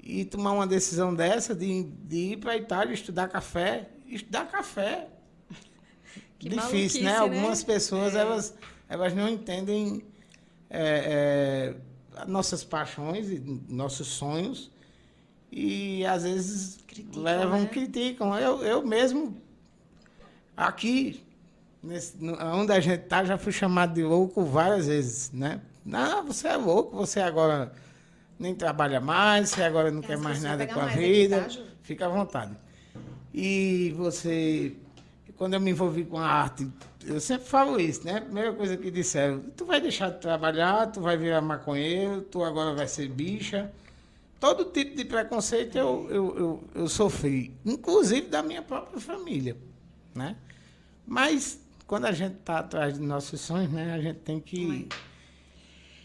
E tomar uma decisão dessa de ir para a Itália estudar café. Estudar café. Que difícil, né? maluquice, Algumas pessoas, elas não entendem nossas paixões e nossos sonhos. E, às vezes, criticam. Eu mesmo, aqui, onde a gente está, já fui chamado de louco várias vezes, né? Não, você é louco, você agora nem trabalha mais, você agora não quer mais nada com a vida. Aqui, tá, fica à vontade. E você, quando eu me envolvi com a arte, eu sempre falo isso, né? A primeira coisa que disseram, tu vai deixar de trabalhar, tu vai virar maconheiro, tu agora vai ser bicha. Todo tipo de preconceito eu sofri, inclusive da minha própria família, né? Mas quando a gente está atrás de nossos sonhos, né, a gente tem que...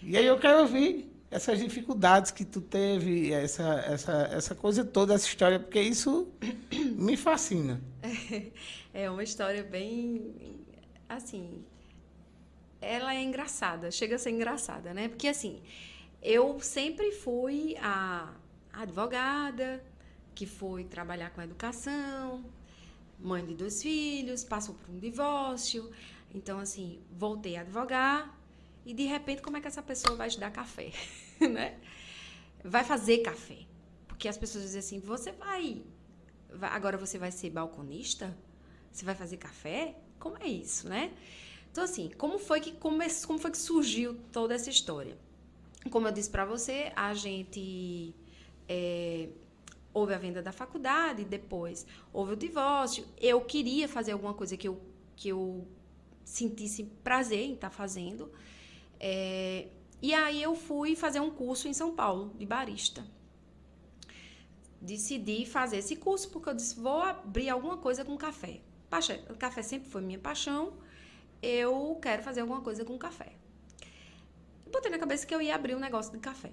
E aí eu quero ouvir essas dificuldades que tu teve, essa coisa toda, essa história, porque isso me fascina. É uma história bem, assim, ela é engraçada, chega a ser engraçada, né? Porque, assim, eu sempre fui a advogada, que foi trabalhar com educação, mãe de 2 filhos, passou por um divórcio. Então, assim, voltei a advogar e, de repente, como é que essa pessoa vai te dar café, né? Vai fazer café. Porque as pessoas dizem assim, agora você vai ser balconista? Você vai fazer café? Como é isso, né? Então, assim, como foi que surgiu toda essa história? Como eu disse para você, a gente... houve a venda da faculdade, depois houve o divórcio. Eu queria fazer alguma coisa que eu sentisse prazer em estar fazendo. E aí eu fui fazer um curso em São Paulo, de barista. Decidi fazer esse curso porque eu disse, vou abrir alguma coisa com café. O café sempre foi minha paixão, eu quero fazer alguma coisa com café. Botei na cabeça que eu ia abrir um negócio de café.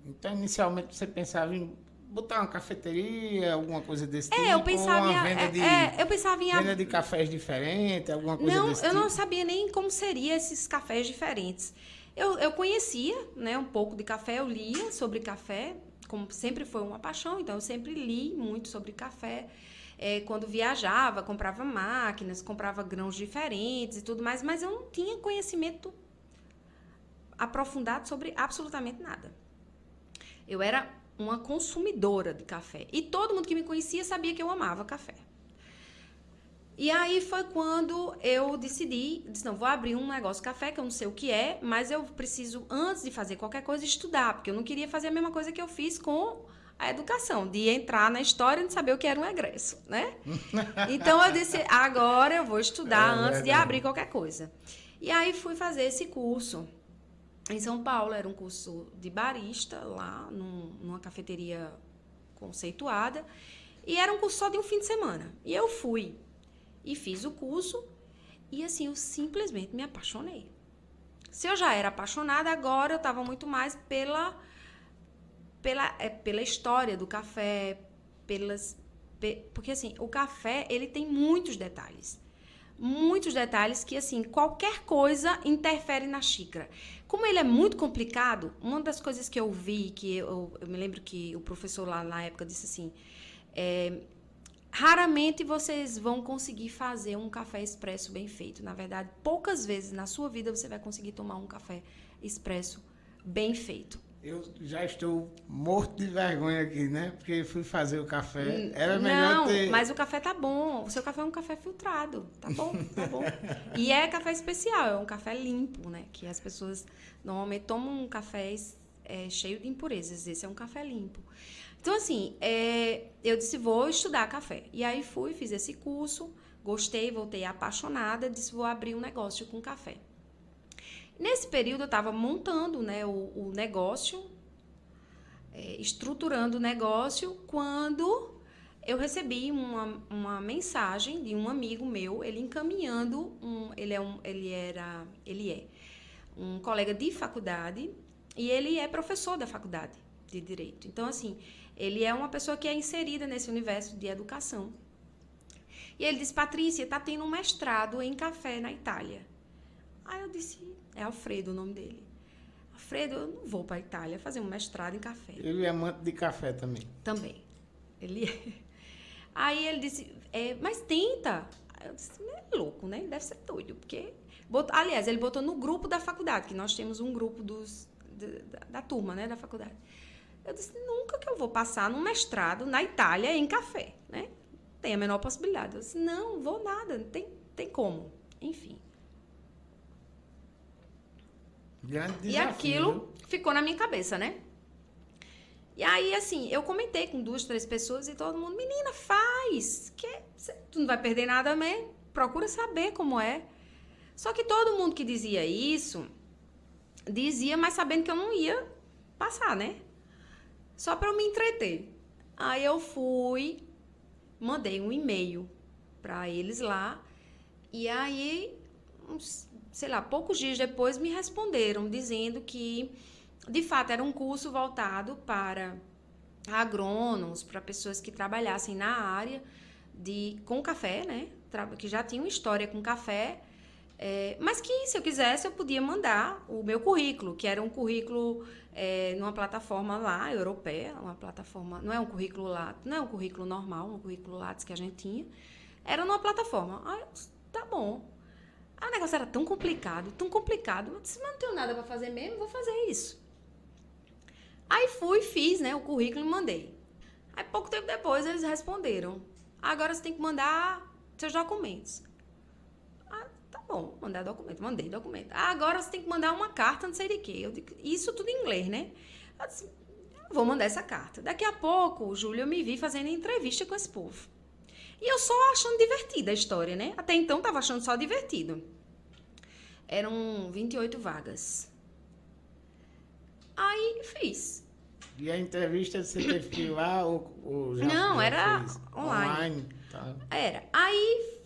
Então, inicialmente, você pensava em botar uma cafeteria, alguma coisa desse tipo? Eu pensava venda de cafés diferentes, alguma coisa desse tipo? Eu não sabia nem como seriam esses cafés diferentes. Eu conhecia, né, um pouco de café, eu lia sobre café, como sempre foi uma paixão, então eu sempre li muito sobre café. Quando viajava, comprava máquinas, comprava grãos diferentes e tudo mais, mas eu não tinha conhecimento aprofundado sobre absolutamente nada. Eu era uma consumidora de café. E todo mundo que me conhecia sabia que eu amava café. E aí foi quando eu disse, não, vou abrir um negócio de café, que eu não sei o que é, mas eu preciso, antes de fazer qualquer coisa, estudar, porque eu não queria fazer a mesma coisa que eu fiz com a educação, de entrar na história e de saber o que era um egresso, né? Então eu disse, agora eu vou estudar antes de abrir qualquer coisa. E aí fui fazer esse curso em São Paulo, era um curso de barista, lá numa cafeteria conceituada, e era um curso só de um fim de semana. E eu fui e fiz o curso, E assim, eu simplesmente me apaixonei. Se eu já era apaixonada, agora eu estava muito mais pela história do café, porque assim, o café, ele tem muitos detalhes. Muitos detalhes que, assim, qualquer coisa interfere na xícara. Como ele é muito complicado, uma das coisas que eu vi, que eu me lembro que o professor lá na época disse assim, raramente vocês vão conseguir fazer um café expresso bem feito. Na verdade, poucas vezes na sua vida você vai conseguir tomar um café expresso bem feito. Eu já estou morto de vergonha aqui, né? Porque fui fazer o café. Era melhor ter... Não, mas o café tá bom. O seu café é um café filtrado. Tá bom, tá bom. E é café especial, é um café limpo, né? Que as pessoas normalmente tomam um café cheio de impurezas. Esse é um café limpo. Então, assim, eu disse, vou estudar café. E aí fiz esse curso, gostei, voltei apaixonada, disse, vou abrir um negócio com café. Nesse período, eu estava montando, né, o negócio, estruturando o negócio, quando eu recebi uma mensagem de um amigo meu, ele encaminhando, ele é um colega de faculdade e ele é professor da faculdade de Direito. Então, assim, ele é uma pessoa que é inserida nesse universo de educação. E ele disse, Patrícia, está tendo um mestrado em café na Itália. Aí eu disse, é Alfredo o nome dele. Alfredo, eu não vou para a Itália fazer um mestrado em café. Ele é amante de café também. Também. Ele é. Aí ele disse, mas tenta. Eu disse, é louco, né? Deve ser doido, porque... Aliás, ele botou no grupo da faculdade, que nós temos um grupo da turma, né, da faculdade. Eu disse, nunca que eu vou passar num mestrado na Itália em café, né? Tem a menor possibilidade. Eu disse, não vou nada, não tem como. Enfim. Grande desafio. E aquilo ficou na minha cabeça, né? E aí, assim, eu comentei com 2, 3 pessoas e todo mundo, menina, faz, tu não vai perder nada mesmo, procura saber como é. Só que todo mundo que dizia isso, dizia, mas sabendo que eu não ia passar, né? Só para eu me entreter. Aí eu mandei um e-mail para eles lá, e aí, sei lá, poucos dias depois me responderam, dizendo que, de fato, era um curso voltado para agrônomos, para pessoas que trabalhassem na área com café, né? Que já tinham história com café, mas que, se eu quisesse, eu podia mandar o meu currículo, que era um currículo numa plataforma lá, europeia, uma plataforma, não é um currículo lá, não é um currículo normal, um currículo Lattes que a gente tinha, era numa plataforma. Aí eu disse, tá bom. Aí o negócio era tão complicado, eu disse, mas não tenho nada para fazer mesmo, vou fazer isso. Aí fiz, né, o currículo e mandei. Aí pouco tempo depois eles responderam, agora você tem que mandar seus documentos. Ah, tá bom, mandei documento. Ah, agora você tem que mandar uma carta, não sei de quê. Eu digo, isso tudo em inglês, né? Eu disse, vou mandar essa carta. Daqui a pouco, Júlio, eu me vi fazendo entrevista com esse povo. E eu só achando divertida a história, né? Até então, tava achando só divertido. Eram 28 vagas. Aí, fiz. E a entrevista você teve que ir lá ou Não, era fez? online. Tá. Era. Aí,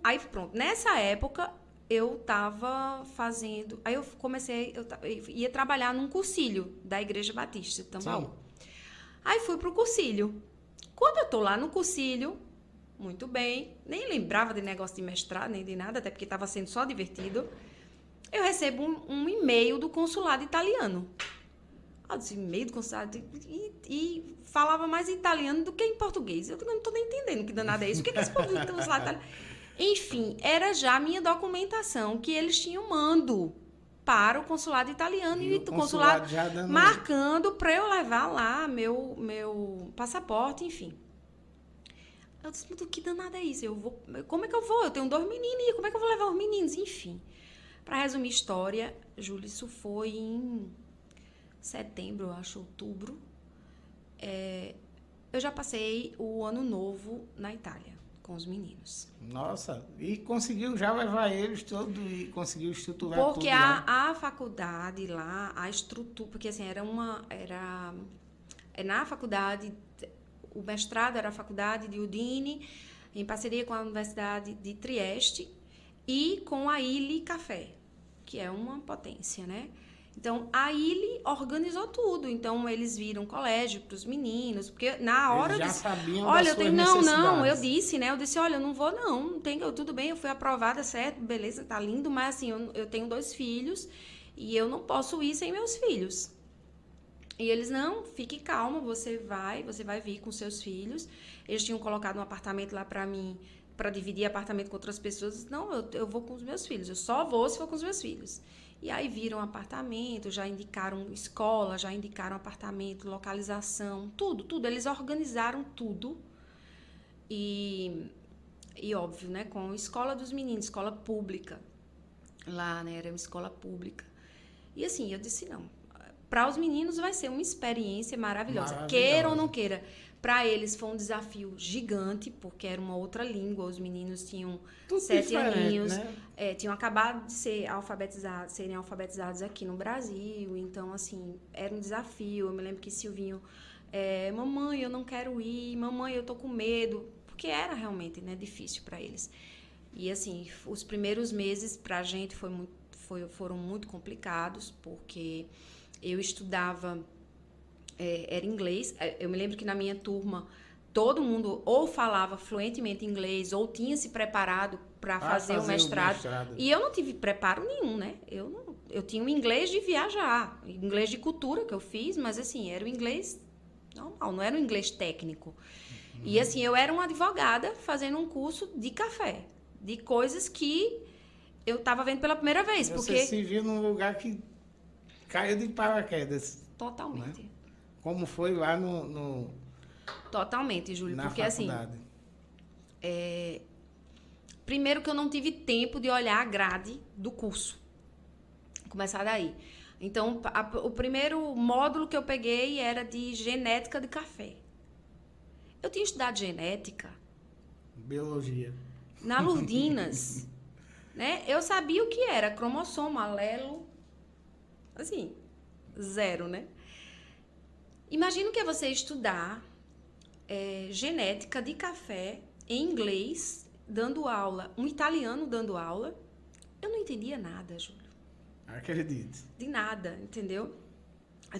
aí, pronto. Nessa época, eu tava fazendo... Aí, eu comecei... Eu ia trabalhar num cursilho da Igreja Batista de Tambaú. Aí, fui pro cursilho. Quando eu tô lá no cursilho, muito bem, nem lembrava de negócio de mestrado, nem de nada, até porque estava sendo só divertido, eu recebo um e-mail do consulado italiano. Eu disse, e-mail do consulado... E falava mais em italiano do que em português. Eu não tô nem entendendo que danada é isso. O que esse povo do consulado italiano... Enfim, era já a minha documentação que eles tinham mando para o consulado italiano e o consulado já dando... marcando para eu levar lá meu passaporte, enfim. Eu disse, mas que danada é isso? Como é que eu vou? Eu tenho 2 meninos, como é que eu vou levar os meninos? Enfim, para resumir a história, Júlia, isso foi em setembro, eu acho, outubro. Eu já passei o ano novo na Itália com os meninos. Nossa, e conseguiu já levar eles todos e conseguiu estruturar porque tudo lá. a faculdade lá, a estrutura, porque assim, na faculdade, o mestrado era a faculdade de Udine, em parceria com a Universidade de Trieste, e com a Illy Café, que é uma potência, né? Então, a Illy organizou tudo. Então, eles viram colégio para os meninos, porque na hora Eles já eu disse, sabiam olha, das eu tenho, suas não, necessidades. eu disse, né? Eu disse, olha, eu não vou, não tem, tudo bem, eu fui aprovada, certo, beleza, tá lindo, mas assim, eu tenho 2 filhos e eu não posso ir sem meus filhos. E eles, não, fique calma, você vai vir com seus filhos. Eles tinham colocado um apartamento lá pra mim, pra dividir apartamento com outras pessoas. Não, eu vou com os meus filhos, eu só vou se for com os meus filhos. E aí viram apartamento, já indicaram escola, já indicaram apartamento, localização, tudo. Eles organizaram tudo. E óbvio, né, com a escola dos meninos, escola pública. Lá, né, era uma escola pública. E assim, eu disse, não, para os meninos vai ser uma experiência maravilhosa. Queira ou não queira. Para eles foi um desafio gigante, porque era uma outra língua. Os meninos tinham Tudo 7 aninhos, né? tinham acabado de serem alfabetizados aqui no Brasil. Então, assim, era um desafio. Eu me lembro que Silvinho, mamãe, eu não quero ir, mamãe, eu tô com medo. Porque era realmente, né, difícil para eles. E, assim, os primeiros meses pra gente foram muito complicados, porque eu estudava, era inglês. Eu me lembro que na minha turma todo mundo ou falava fluentemente inglês ou tinha se preparado para fazer o mestrado. E eu não tive preparo nenhum, né? Eu tinha o inglês de viajar, inglês de cultura que eu fiz, mas assim, era o inglês normal, não era o inglês técnico. E assim, eu era uma advogada fazendo um curso de café, de coisas que eu estava vendo pela primeira vez. Você se viu num lugar que caiu de paraquedas. Totalmente. Né? Como foi lá Totalmente, Júlio. na porque faculdade. assim, primeiro que eu não tive tempo de olhar a grade do curso. Começar daí. Então, o primeiro módulo que eu peguei era de genética de café. Eu tinha estudado genética. Biologia. Na Lourdinas. Né? Eu sabia o que era cromossomo, alelo. Assim, 0, né? Imagina o que é você estudar genética de café em inglês, dando aula, um italiano dando aula. Eu não entendia nada, Júlio. Acredito. De nada, entendeu?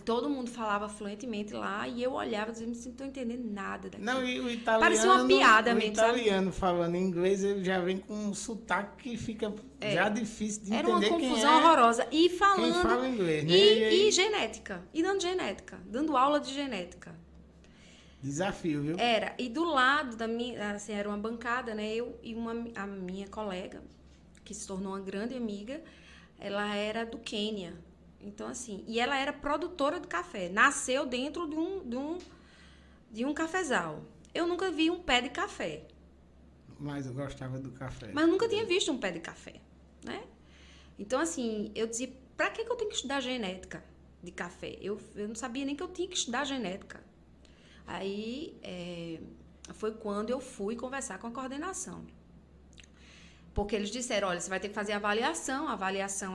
Todo mundo falava fluentemente lá e eu olhava e dizia, não estou entendendo nada daquilo. Não, e o italiano... Parecia uma piada mesmo, italiano falando inglês, ele já vem com um sotaque que fica já difícil de Era entender uma quem confusão horrorosa. E falando... Quem fala inglês, né? E genética. E dando genética. Dando aula de genética. Desafio, viu? Era. E do lado da minha... Assim, era uma bancada, né? Eu e a minha colega, que se tornou uma grande amiga, ela era do Quênia. Então, assim... E ela era produtora de café. Nasceu dentro de um cafezal. Eu nunca vi um pé de café. Mas eu gostava do café. Mas eu nunca tinha visto um pé de café, né? Então, assim, eu dizia, pra que eu tenho que estudar genética de café? Eu não sabia nem que eu tinha que estudar genética. Aí, foi quando eu fui conversar com a coordenação. Porque eles disseram, olha, você vai ter que fazer avaliação. A avaliação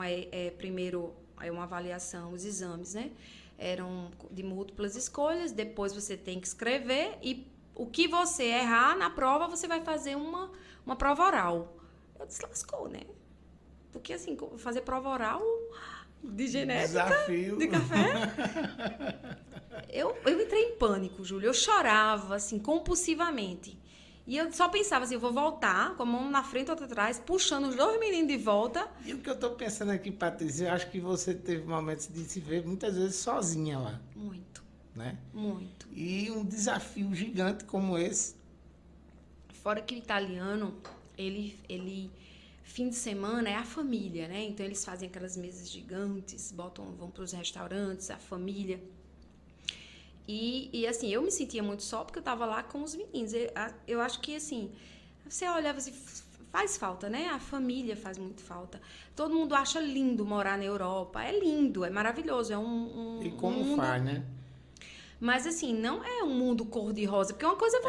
primeiro, uma avaliação, os exames, né? Eram de múltiplas escolhas, depois você tem que escrever e o que você errar na prova, você vai fazer uma prova oral. Eu disse, lascou, né? Porque, assim, fazer prova oral de genética, desafio. de café... Eu entrei em pânico, Júlio. Eu chorava, assim, compulsivamente. E eu só pensava assim, eu vou voltar, com a mão na frente e outra atrás, puxando os 2 meninos de volta. E o que eu tô pensando aqui, Patrícia, eu acho que você teve momentos de se ver muitas vezes sozinha lá. Muito. Né? Muito. E um desafio gigante como esse. Fora que o italiano, ele fim de semana é a família, né? Então eles fazem aquelas mesas gigantes, vão para os restaurantes, a família. E assim, eu me sentia muito só porque eu estava lá com os meninos. Eu acho que, assim, você olhava assim, faz falta, né? A família faz muito falta. Todo mundo acha lindo morar na Europa. É lindo, é maravilhoso. É e como mundo... faz, né? Mas, assim, não é um mundo cor-de-rosa. Porque uma coisa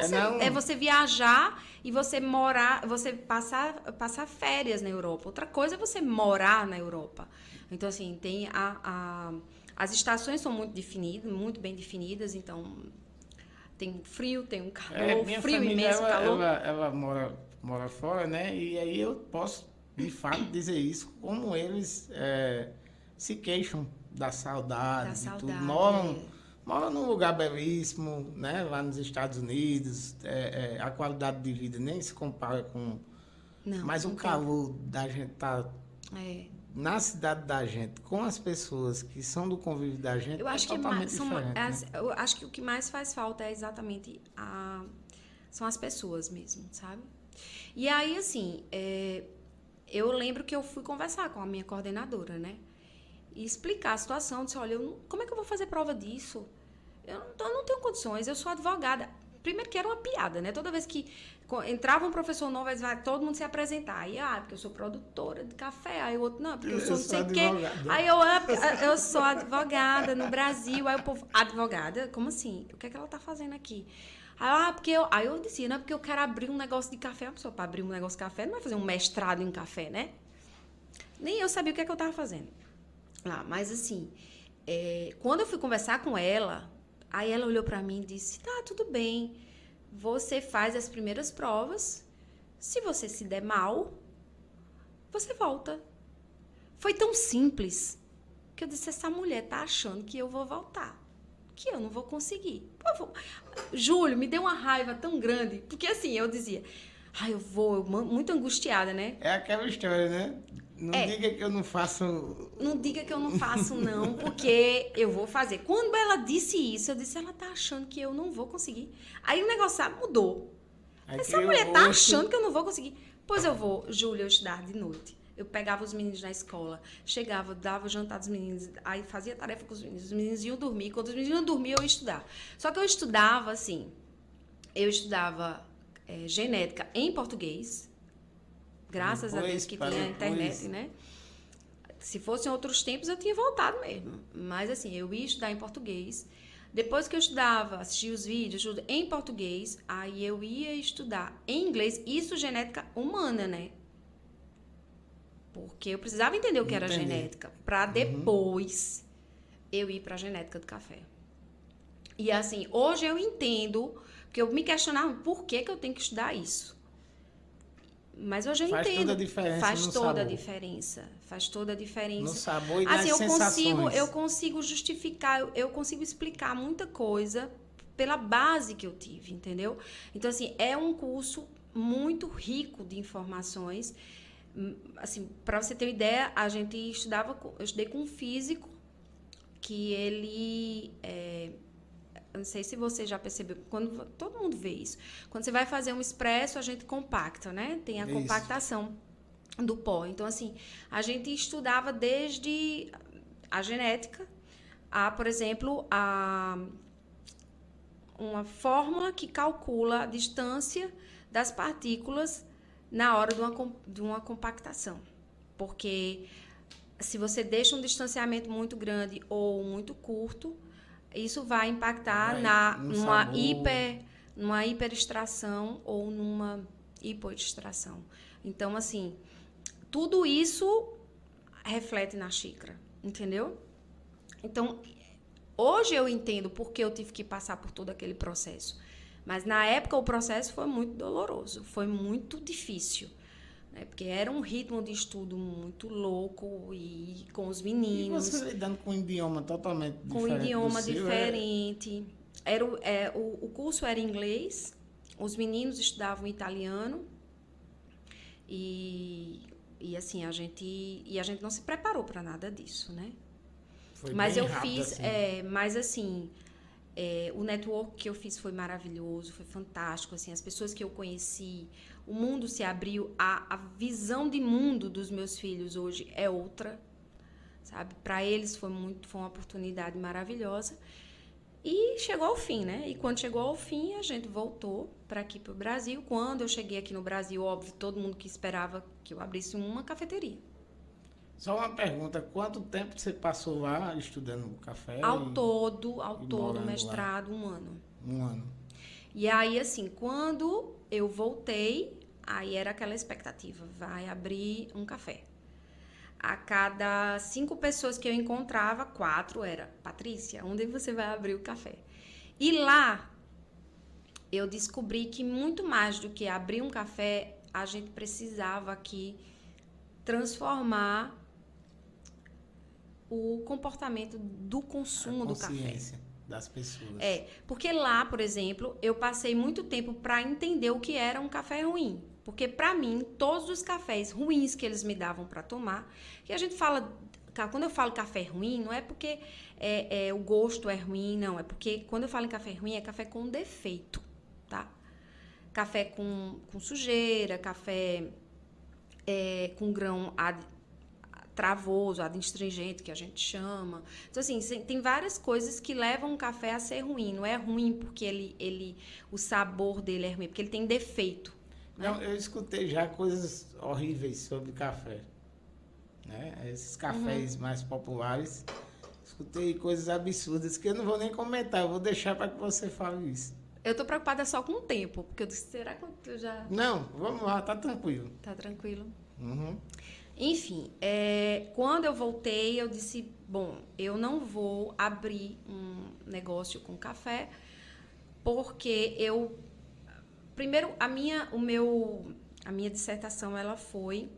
é você viajar e você morar, você passar férias na Europa. Outra coisa é você morar na Europa. Então, assim, tem as estações são muito definidas, muito bem definidas. Então, tem frio, tem um calor, minha frio família, imenso, calor. Ela mora fora, né? E aí eu posso de fato, dizer isso, como eles se queixam da saudade, Da de saudade. tudo. Moram num lugar belíssimo, né? Lá nos Estados Unidos, a qualidade de vida nem se compara com... Não, Mas não o tem. calor da gente tá É. na cidade da gente, com as pessoas que são do convívio da gente, Eu acho é totalmente são, diferente, né? eu acho que o que mais faz falta é exatamente são as pessoas mesmo, sabe? E aí, assim, eu lembro que eu fui conversar com a minha coordenadora, né? E explicar a situação. Eu disse, olha, como é que eu vou fazer prova disso? Eu não tenho condições, eu sou advogada. Primeiro que era uma piada, né? Toda vez que entrava um professor novo, aí vai todo mundo se apresentar. Aí, porque eu sou produtora de café. Aí o outro, não, porque eu sou não sei o quê. Aí eu sou advogada no Brasil. Aí o povo, advogada? Como assim? O que é que ela tá fazendo aqui? Aí eu dizia, não, porque eu quero abrir um negócio de café. Uma pessoa para abrir um negócio de café não vai fazer um mestrado em café, né? Nem eu sabia o que é que eu tava fazendo. Mas assim, quando eu fui conversar com ela, aí ela olhou pra mim e disse, tá, tudo bem, você faz as primeiras provas, se você se der mal, você volta. Foi tão simples que eu disse, essa mulher tá achando que eu vou voltar, que eu não vou conseguir. Júlio, me deu uma raiva tão grande, porque assim, eu dizia, eu vou, muito angustiada, né? É aquela história, né? Não diga que eu não faço... Não diga que eu não faço, não, porque eu vou fazer. Quando ela disse isso, eu disse, ela tá achando que eu não vou conseguir. Aí o negócio mudou. Essa mulher tá achando que eu não vou conseguir. Pois eu vou, Júlia, eu estudava de noite. Eu pegava os meninos na escola, chegava, dava jantar dos meninos, aí fazia tarefa com os meninos iam dormir. Quando os meninos iam dormir, eu ia estudar. Só que eu estudava, assim, genética em português, graças a Deus que tinha a internet, né? Se fossem outros tempos, eu tinha voltado mesmo. Mas, assim, eu ia estudar em português. Depois que eu estudava, assistia os vídeos em português, aí eu ia estudar em inglês. Isso, genética humana, né? Porque eu precisava entender o que era genética. Para depois eu ir para a genética do café. E, assim, hoje eu entendo, porque eu me questionava por que eu tenho que estudar isso. Mas hoje eu entendo. Faz toda a diferença Faz no toda sabor. A diferença. Faz toda a diferença. No sabor e assim, nas sensações. Eu consigo justificar, eu consigo explicar muita coisa pela base que eu tive, entendeu? Então, assim, é um curso muito rico de informações. Assim, para você ter uma ideia, eu estudei com um físico que ele... eu não sei se você já percebeu, quando todo mundo vê isso. Quando você vai fazer um expresso, a gente compacta, né? Tem a compactação do pó. Então, assim, a gente estudava desde a genética, por exemplo, uma fórmula que calcula a distância das partículas na hora de uma compactação. Porque se você deixa um distanciamento muito grande ou muito curto, isso vai impactar numa hiperextração ou numa hipoextração. Então, assim, tudo isso reflete na xícara, entendeu? Então, hoje eu entendo por que eu tive que passar por todo aquele processo. Mas, na época, o processo foi muito doloroso, foi muito difícil. Né? Porque era um ritmo de estudo muito louco e com os meninos. E você lidando com um idioma totalmente diferente. Com um idioma diferente. O curso era inglês, os meninos estudavam italiano e assim, a gente não se preparou para nada disso, né? Foi mas bem eu rápido, fiz, assim. mas assim, o network que eu fiz foi maravilhoso, foi fantástico, assim, as pessoas que eu conheci, o mundo se abriu, a visão de mundo dos meus filhos hoje é outra, sabe? Para eles foi uma oportunidade maravilhosa e chegou ao fim, né? E quando chegou ao fim, a gente voltou para aqui para o Brasil. Quando eu cheguei aqui no Brasil, óbvio, todo mundo que esperava que eu abrisse uma cafeteria. Só uma pergunta, quanto tempo você passou lá estudando café? Ao todo, mestrado, lá? 1 ano. 1 ano. E aí, assim, quando eu voltei, aí era aquela expectativa, vai abrir um café. A cada 5 pessoas que eu encontrava, 4 era, Patrícia, onde você vai abrir o café? E lá, eu descobri que muito mais do que abrir um café, a gente precisava aqui transformar o comportamento do consumo do café. Consciência das pessoas. Porque lá, por exemplo, eu passei muito tempo para entender o que era um café ruim. Porque, para mim, todos os cafés ruins que eles me davam para tomar, que a gente fala, quando eu falo café ruim, não é porque o gosto é ruim, não. É porque, quando eu falo em café ruim, é café com defeito, tá? Café com sujeira, café com grão travoso, adstringente, que a gente chama. Então, assim, tem várias coisas que levam um café a ser ruim. Não é ruim porque o sabor dele é ruim, porque ele tem defeito. Não, eu escutei já coisas horríveis sobre café. Né? Esses cafés mais populares. Escutei coisas absurdas que eu não vou nem comentar. Eu vou deixar para que você fale isso. Eu tô preocupada só com o tempo, porque eu disse, será que eu já... Não, vamos lá, tá tranquilo. Tá tranquilo. Uhum. Enfim, quando eu voltei, eu disse, bom, eu não vou abrir um negócio com café, porque primeiro, a minha dissertação, ela foi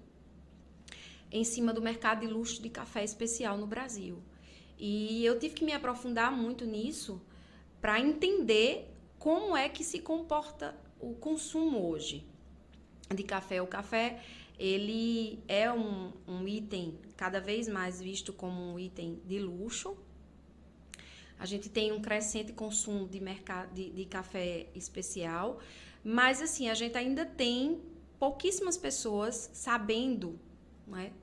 em cima do mercado de luxo de café especial no Brasil. E eu tive que me aprofundar muito nisso para entender como é que se comporta o consumo hoje de café. O café, ele é um item cada vez mais visto como um item de luxo. A gente tem um crescente consumo de café especial, mas assim, a gente ainda tem pouquíssimas pessoas sabendo, né,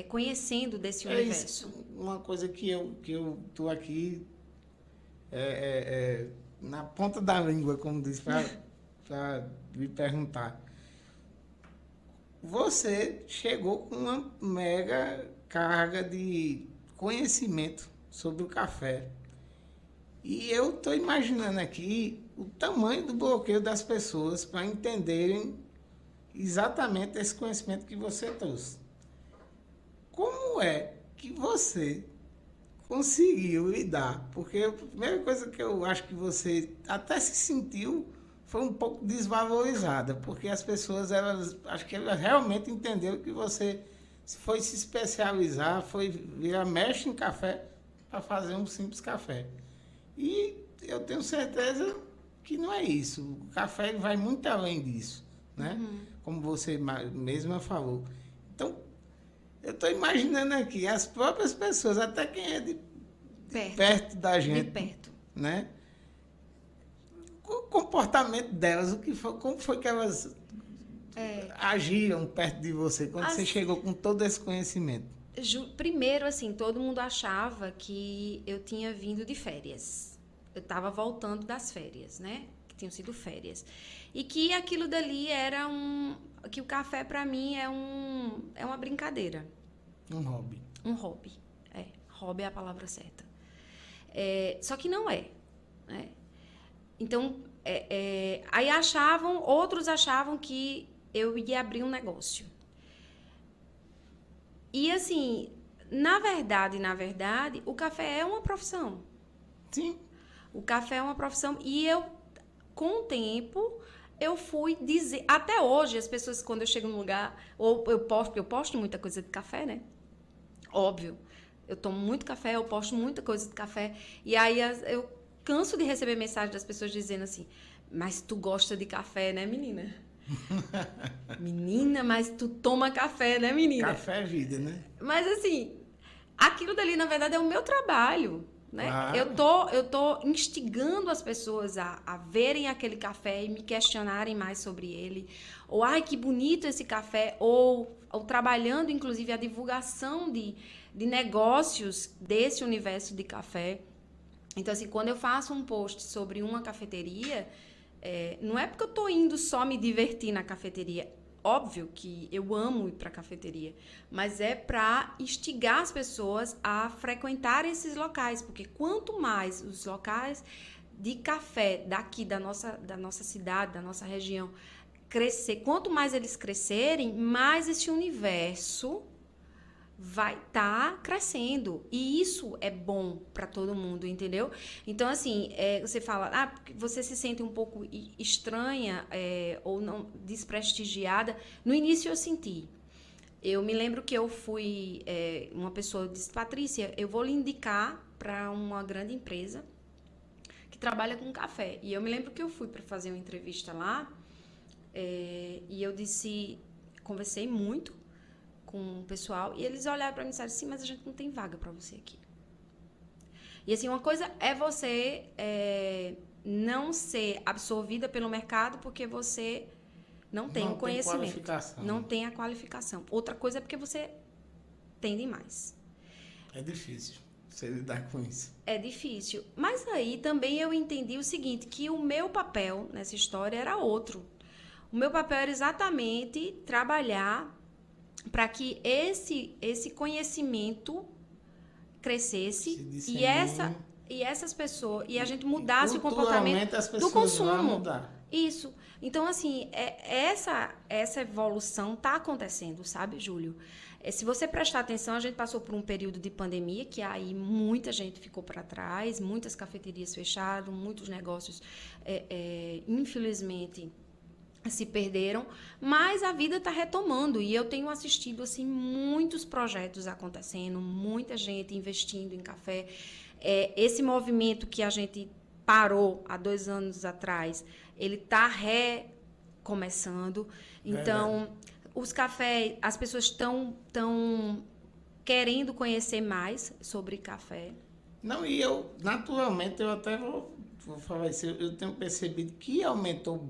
conhecendo desse universo. Isso, uma coisa que eu tô aqui na ponta da língua, como diz, para me perguntar. Você chegou com uma mega carga de conhecimento sobre o café. E eu estou imaginando aqui o tamanho do bloqueio das pessoas para entenderem exatamente esse conhecimento que você trouxe. Como é que você conseguiu lidar? Porque a primeira coisa que eu acho que você até se sentiu foi um pouco desvalorizada, porque as pessoas, acho que elas realmente entenderam que você foi se especializar, foi virar mestre em café para fazer um simples café. E eu tenho certeza que não é isso. O café vai muito além disso, né? Uhum. Como você mesma falou. Então, eu estou imaginando aqui as próprias pessoas, até quem é de perto da gente, de perto, né? O comportamento delas, como foi que elas agiram perto de você quando você chegou com todo esse conhecimento? Primeiro, assim, todo mundo achava que eu tinha vindo de férias. Eu estava voltando das férias, né? Que tinham sido férias. E que aquilo dali era que o café, para mim, é uma brincadeira. Um hobby. Um hobby. Hobby é a palavra certa. Só que não é, né? Então, aí outros achavam que eu ia abrir um negócio. E assim, na verdade, o café é uma profissão. Sim. O café é uma profissão e com o tempo, eu fui dizer... Até hoje, as pessoas, quando eu chego num lugar, ou eu posto muita coisa de café, né? Óbvio. Eu tomo muito café, eu posto muita coisa de café. E aí, eu canso de receber mensagem das pessoas dizendo assim, mas tu gosta de café, né, menina? Menina, mas tu toma café, né, menina? Café é vida, né? Mas assim, aquilo dali, na verdade, é o meu trabalho, né? Claro. Eu tô instigando as pessoas a verem aquele café e me questionarem mais sobre ele. Ou, ai, que bonito esse café. Ou trabalhando, inclusive, a divulgação de negócios desse universo de café. Então, assim, quando eu faço um post sobre uma cafeteria, não é porque eu tô indo só me divertir na cafeteria. Óbvio que eu amo ir para a cafeteria, mas é para instigar as pessoas a frequentar esses locais, porque quanto mais os locais de café daqui da nossa cidade, da nossa região, crescer, quanto mais eles crescerem, mais esse universo vai estar crescendo. E isso é bom para todo mundo, entendeu? Então, assim, você fala, você se sente um pouco estranha ou não desprestigiada. No início eu senti. Eu me lembro que eu fui, uma pessoa disse, Patrícia, eu vou lhe indicar para uma grande empresa que trabalha com café. E eu me lembro que eu fui para fazer uma entrevista lá, e eu disse, conversei muito com o pessoal, e eles olharam para mim e disseram, sim, mas a gente não tem vaga para você aqui. E assim, uma coisa é você não ser absorvida pelo mercado porque você não tem o conhecimento, não tem a qualificação. Outra coisa é porque você tem demais. É difícil você lidar com isso. É difícil. Mas aí também eu entendi o seguinte, que o meu papel nessa história era outro. O meu papel era exatamente trabalhar para que esse conhecimento crescesse e essas pessoas, e a gente mudasse o comportamento do consumo. Isso. Então, assim, essa evolução está acontecendo, sabe, Júlio? Se você prestar atenção, a gente passou por um período de pandemia, que aí muita gente ficou para trás, muitas cafeterias fecharam, muitos negócios, infelizmente, se perderam, mas a vida está retomando e eu tenho assistido assim muitos projetos acontecendo, muita gente investindo em café. Esse movimento que a gente parou há 2 anos atrás, ele está recomeçando. Então, os cafés, as pessoas estão querendo conhecer mais sobre café. Não, e eu, naturalmente, eu até vou falar isso, eu tenho percebido que aumentou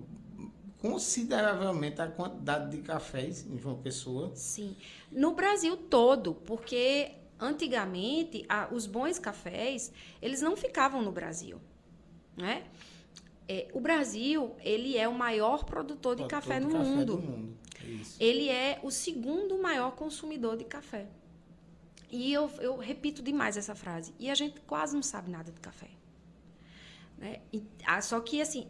consideravelmente a quantidade de cafés em João Pessoa. Sim, no Brasil todo, porque antigamente os bons cafés, eles não ficavam no Brasil, né? O Brasil, ele é o maior produtor de café no mundo. Isso. Ele é o segundo maior consumidor de café. E eu repito demais essa frase. E a gente quase não sabe nada de café, né? Só que, assim,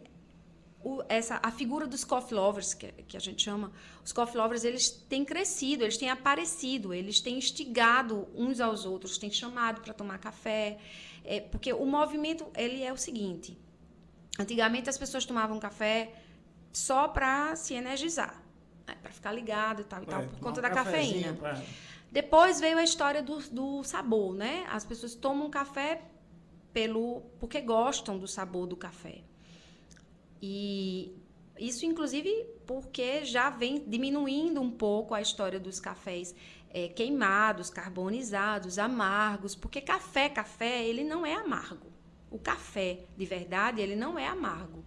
a figura dos coffee lovers, que a gente chama, os coffee lovers, eles têm crescido, eles têm aparecido, eles têm instigado uns aos outros, têm chamado para tomar café, porque o movimento, ele é o seguinte, antigamente as pessoas tomavam café só para se energizar, né, para ficar ligado e tal, por conta da cafeína. Depois veio a história do sabor, né? As pessoas tomam café porque gostam do sabor do café. E isso, inclusive, porque já vem diminuindo um pouco a história dos cafés queimados, carbonizados, amargos, porque café, ele não é amargo. O café, de verdade, ele não é amargo.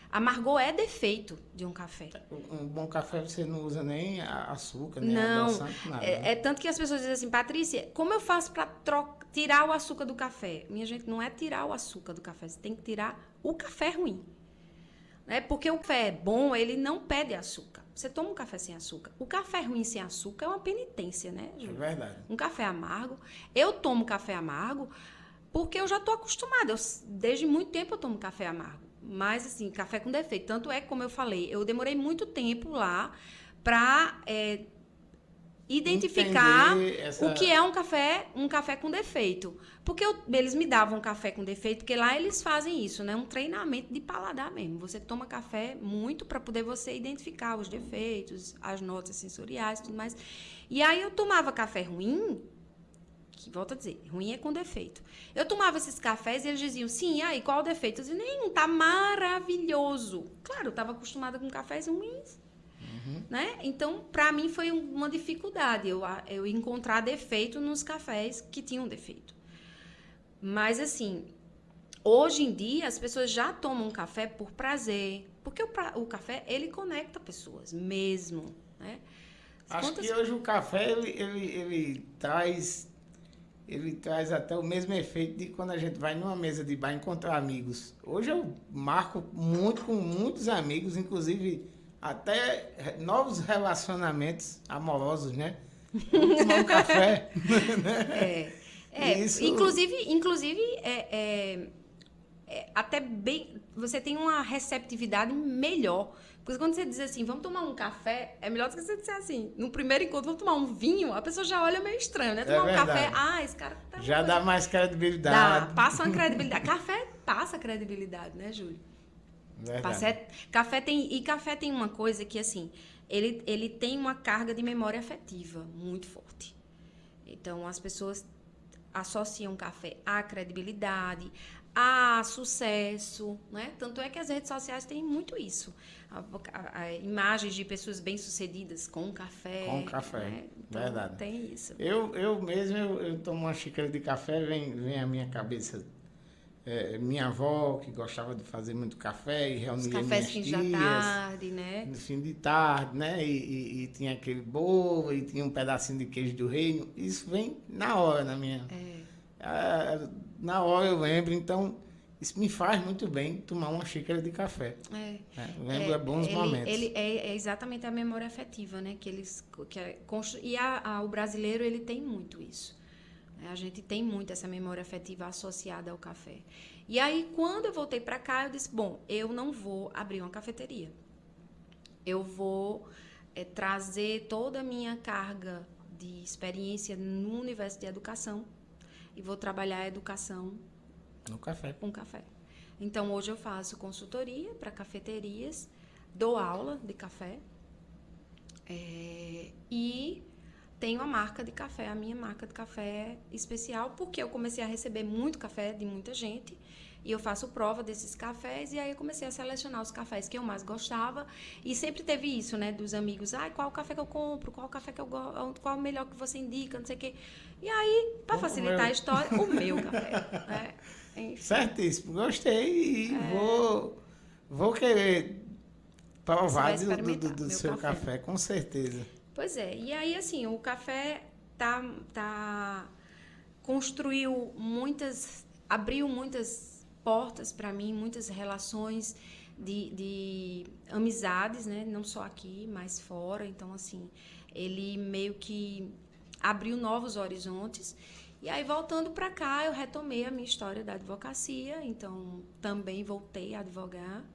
Amargor é defeito de um café. Um bom café você não usa nem açúcar, nem não, adoçante, nada. Né? Tanto que as pessoas dizem assim, Patrícia, como eu faço para tirar o açúcar do café? Minha gente, não é tirar o açúcar do café, você tem que tirar o café ruim. Porque o café bom, ele não pede açúcar. Você toma um café sem açúcar. O café ruim sem açúcar é uma penitência, né, Júlio? É verdade. Um café amargo. Eu tomo café amargo porque eu já estou acostumada. Desde muito tempo eu tomo café amargo. Mas, assim, café com defeito. Tanto é que, como eu falei, eu demorei muito tempo lá para identificar o que é um café com defeito. Porque eles me davam um café com defeito, porque lá eles fazem isso, né? Um treinamento de paladar mesmo. Você toma café muito para poder você identificar os defeitos, as notas sensoriais e tudo mais. E aí eu tomava café ruim, que, volto a dizer, ruim é com defeito. Eu tomava esses cafés e eles diziam, sim, e aí, qual o defeito? Eu dizia, nenhum, tá maravilhoso. Claro, eu estava acostumada com cafés ruins. Né? Então, para mim, foi uma dificuldade eu encontrar defeito nos cafés que tinham defeito. Mas, assim, hoje em dia, as pessoas já tomam café por prazer, porque o café, ele conecta pessoas mesmo. Né? Acho que hoje o café, ele traz até o mesmo efeito de quando a gente vai numa mesa de bar encontrar amigos. Hoje eu marco muito com muitos amigos, inclusive até novos relacionamentos amorosos, né? Vamos tomar um café. Isso... Inclusive até bem, você tem uma receptividade melhor. Porque quando você diz assim, vamos tomar um café, é melhor do que você dizer assim, no primeiro encontro, vamos tomar um vinho, a pessoa já olha meio estranho, né? Tomar um café, esse cara tá... Já dá mais credibilidade. Passa uma credibilidade. Café passa credibilidade, né, Júlio? Café tem uma coisa que, assim, ele tem uma carga de memória afetiva muito forte. Então, as pessoas associam café à credibilidade, a sucesso, né? Tanto é que as redes sociais têm muito isso. Imagens de pessoas bem-sucedidas com café. Com café, né? Então, verdade. tem isso. Eu mesmo, eu tomo uma xícara de café, vem à minha cabeça minha avó, que gostava de fazer muito café e Os reunia cafés minhas fins da tias. tarde, né? No fim de tarde, né? E tinha aquele bolo, e tinha um pedacinho de queijo do reino. Isso vem na hora na minha... na hora eu lembro, então isso me faz muito bem tomar uma xícara de café. Lembra bons momentos. Ele é exatamente a memória afetiva, né? O brasileiro, ele tem muito isso. A gente tem muito essa memória afetiva associada ao café. E aí, quando eu voltei para cá, eu disse, bom, eu não vou abrir uma cafeteria. Eu vou trazer toda a minha carga de experiência no universo de educação e vou trabalhar a educação no café. Com café. Então, hoje eu faço consultoria para cafeterias, dou aula de café e tenho a marca de café, a minha marca de café especial, porque eu comecei a receber muito café de muita gente e eu faço prova desses cafés e aí eu comecei a selecionar os cafés que eu mais gostava e sempre teve isso, né, dos amigos, qual o café que eu compro, qual o café que eu gosto, qual o melhor que você indica, não sei o quê. E aí, para facilitar a história, o meu café. Certíssimo, gostei e vou querer provar do seu café, com certeza. Pois é, e aí assim, o café abriu muitas portas para mim, muitas relações de amizades, né? Não só aqui, mas fora. Então, assim, ele meio que abriu novos horizontes. E aí, voltando para cá, eu retomei a minha história da advocacia. Então, também voltei a advogar.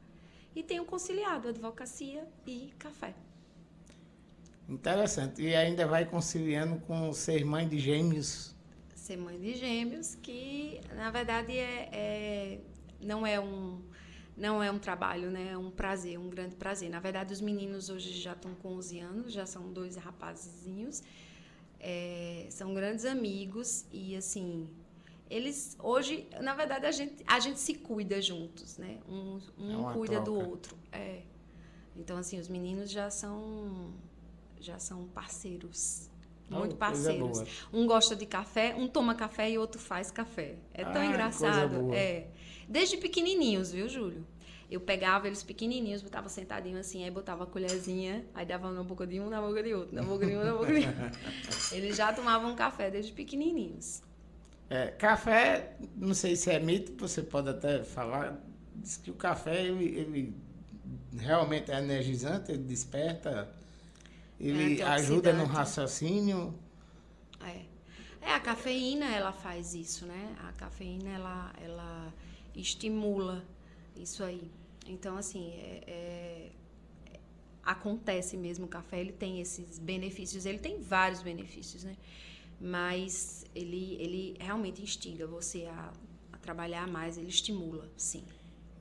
E tenho conciliado advocacia e café. Interessante. E ainda vai conciliando com ser mãe de gêmeos. Ser mãe de gêmeos, que na verdade não é um trabalho, né? É um prazer, um grande prazer. Na verdade, os meninos hoje já estão com 11 anos, já são 2 rapazinhos, são grandes amigos e assim, eles hoje, na verdade, a gente se cuida juntos, né? Um cuida do outro. Então assim, os meninos já são parceiros. Muito parceiros. Um gosta de café, um toma café e outro faz café. É tão engraçado. Desde pequenininhos, viu, Júlio? Eu pegava eles pequenininhos, botava sentadinho assim, aí botava a colherzinha, aí dava na boca de um, na boca de outro, na boca de um, na boca de outro. Eles já tomavam café desde pequenininhos. Café, não sei se é mito, você pode até falar, diz que o café, ele realmente é energizante, ele desperta... Ele ajuda no raciocínio. A cafeína, ela faz isso, né? A cafeína, ela estimula isso aí. Então, assim, acontece mesmo. O café, ele tem esses benefícios. Ele tem vários benefícios, né? Mas ele realmente instiga você a trabalhar mais. Ele estimula, sim.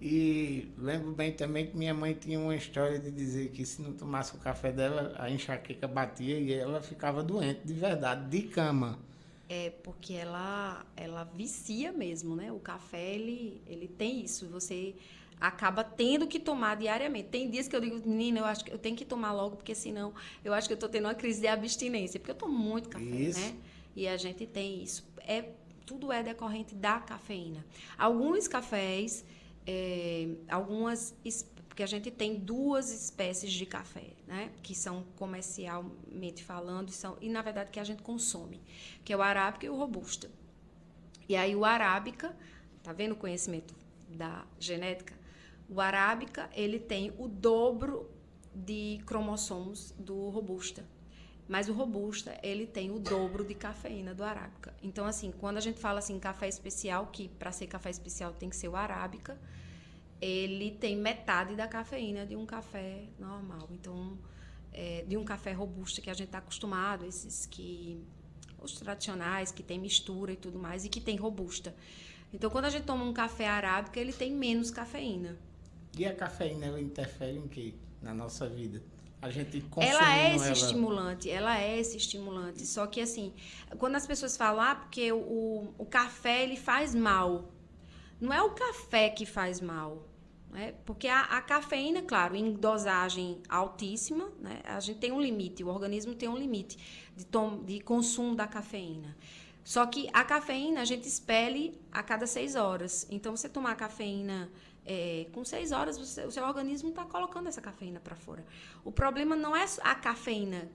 E lembro bem também que minha mãe tinha uma história de dizer que se não tomasse o café dela, a enxaqueca batia e ela ficava doente, de verdade, de cama. Porque ela vicia mesmo, né? O café, ele tem isso, você acaba tendo que tomar diariamente. Tem dias que eu digo, menina, eu acho que eu tenho que tomar logo, porque senão eu acho que eu tô tendo uma crise de abstinência, porque eu tomo muito café, né? E a gente tem isso. Tudo é decorrente da cafeína. Alguns cafés... porque a gente tem 2 espécies de café, né? Que são comercialmente falando e na verdade que a gente consome, que é o arábica e o robusta. E aí o arábica, tá vendo o conhecimento da genética? O arábica, ele tem o dobro de cromossomos do robusta. Mas o robusta, ele tem o dobro de cafeína do arábica. Então, assim, quando a gente fala assim, café especial, que para ser café especial tem que ser o arábica, ele tem metade da cafeína de um café normal. Então, de um café robusta que a gente está acostumado, os tradicionais, que tem mistura e tudo mais, e que tem robusta. Então, quando a gente toma um café arábica, ele tem menos cafeína. E a cafeína, ela interfere em quê? Na nossa vida? A gente consumindo Ela é esse estimulante. Só que, assim, quando as pessoas falam, porque o café, ele faz mal. Não é o café que faz mal, né? Porque a cafeína, claro, em dosagem altíssima, né? A gente tem um limite, o organismo tem um limite de consumo da cafeína. Só que a cafeína a gente expele a cada 6 horas. Então, você tomar cafeína com 6 horas, o seu organismo está colocando essa cafeína para fora. O problema não é a cafeína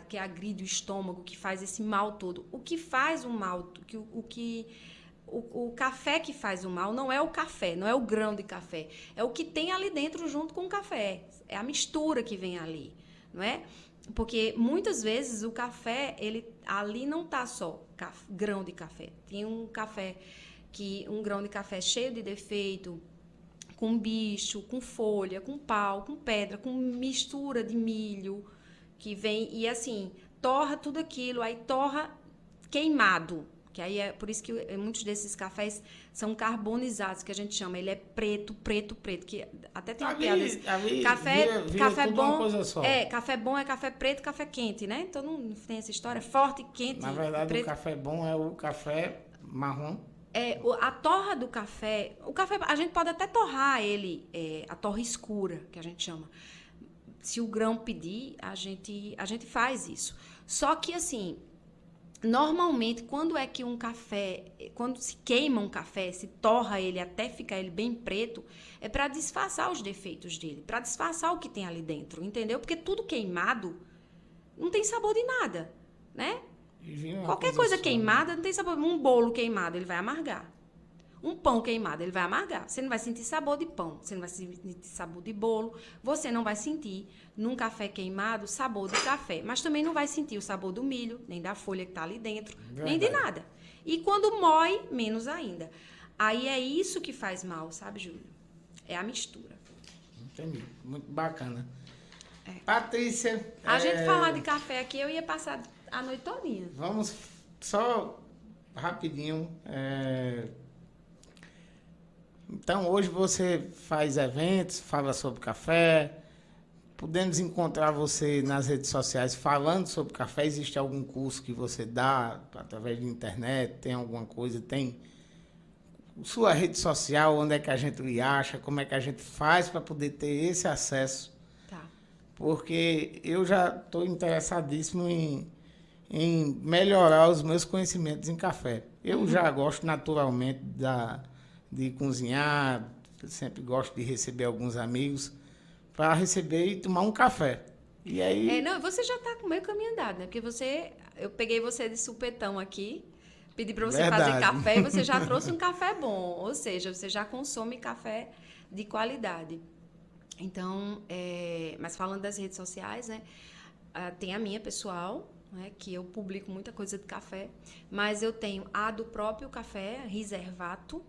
que agride o estômago, que faz esse mal todo. O que faz o mal, o café que faz o mal não é o café, não é o grão de café. É o que tem ali dentro junto com o café. É a mistura que vem ali, não é? Porque muitas vezes o café, ele ali não tá só grão de café. Tem um grão de café cheio de defeito, com bicho, com folha, com pau, com pedra, com mistura de milho que vem e assim, torra tudo aquilo, aí torra queimado. Que aí é por isso que muitos desses cafés são carbonizados, que a gente chama. Ele é preto, que até tem uma piada. Café tudo bom uma coisa só. café bom é café preto, café quente, né? Então não tem essa história forte, quente. Na verdade, preto. o café bom é o café marrom. A torra do café, a gente pode até torrar ele, a torra escura, que a gente chama. Se o grão pedir, a gente faz isso. Só que assim, normalmente, quando se queima um café, se torra ele até ficar ele bem preto, é para disfarçar os defeitos dele, para disfarçar o que tem ali dentro, entendeu? Porque tudo queimado não tem sabor de nada, né? Qualquer coisa queimada não tem sabor. Um bolo queimado, ele vai amargar. Um pão queimado, ele vai amargar. Você não vai sentir sabor de pão, você não vai sentir sabor de bolo, você não vai sentir num café queimado sabor de café, mas também não vai sentir o sabor do milho, nem da folha que está ali dentro, nem de nada. E quando moe, menos ainda. Aí é isso que faz mal, sabe, Júlio? É a mistura. Entendi. Muito bacana. Patrícia. A gente falar de café aqui, eu ia passar a noite todinha. Vamos só rapidinho. Então, hoje você faz eventos, fala sobre café. Podemos encontrar você nas redes sociais falando sobre café. Existe algum curso que você dá através de internet? Tem alguma coisa? Tem sua rede social? Onde é que a gente lhe acha? Como é que a gente faz para poder ter esse acesso? Tá. Porque eu já estou interessadíssimo em melhorar os meus conhecimentos em café. Eu já gosto naturalmente de cozinhar, sempre gosto de receber alguns amigos para receber e tomar um café. E aí... você já está com meio caminho andado, né? Porque eu peguei você de supetão aqui, pedi para você fazer café e você já trouxe um café bom, ou seja, você já consome café de qualidade. Então, mas falando das redes sociais, né? Tem a minha pessoal, né, que eu publico muita coisa de café, mas eu tenho a do próprio café, Riservato.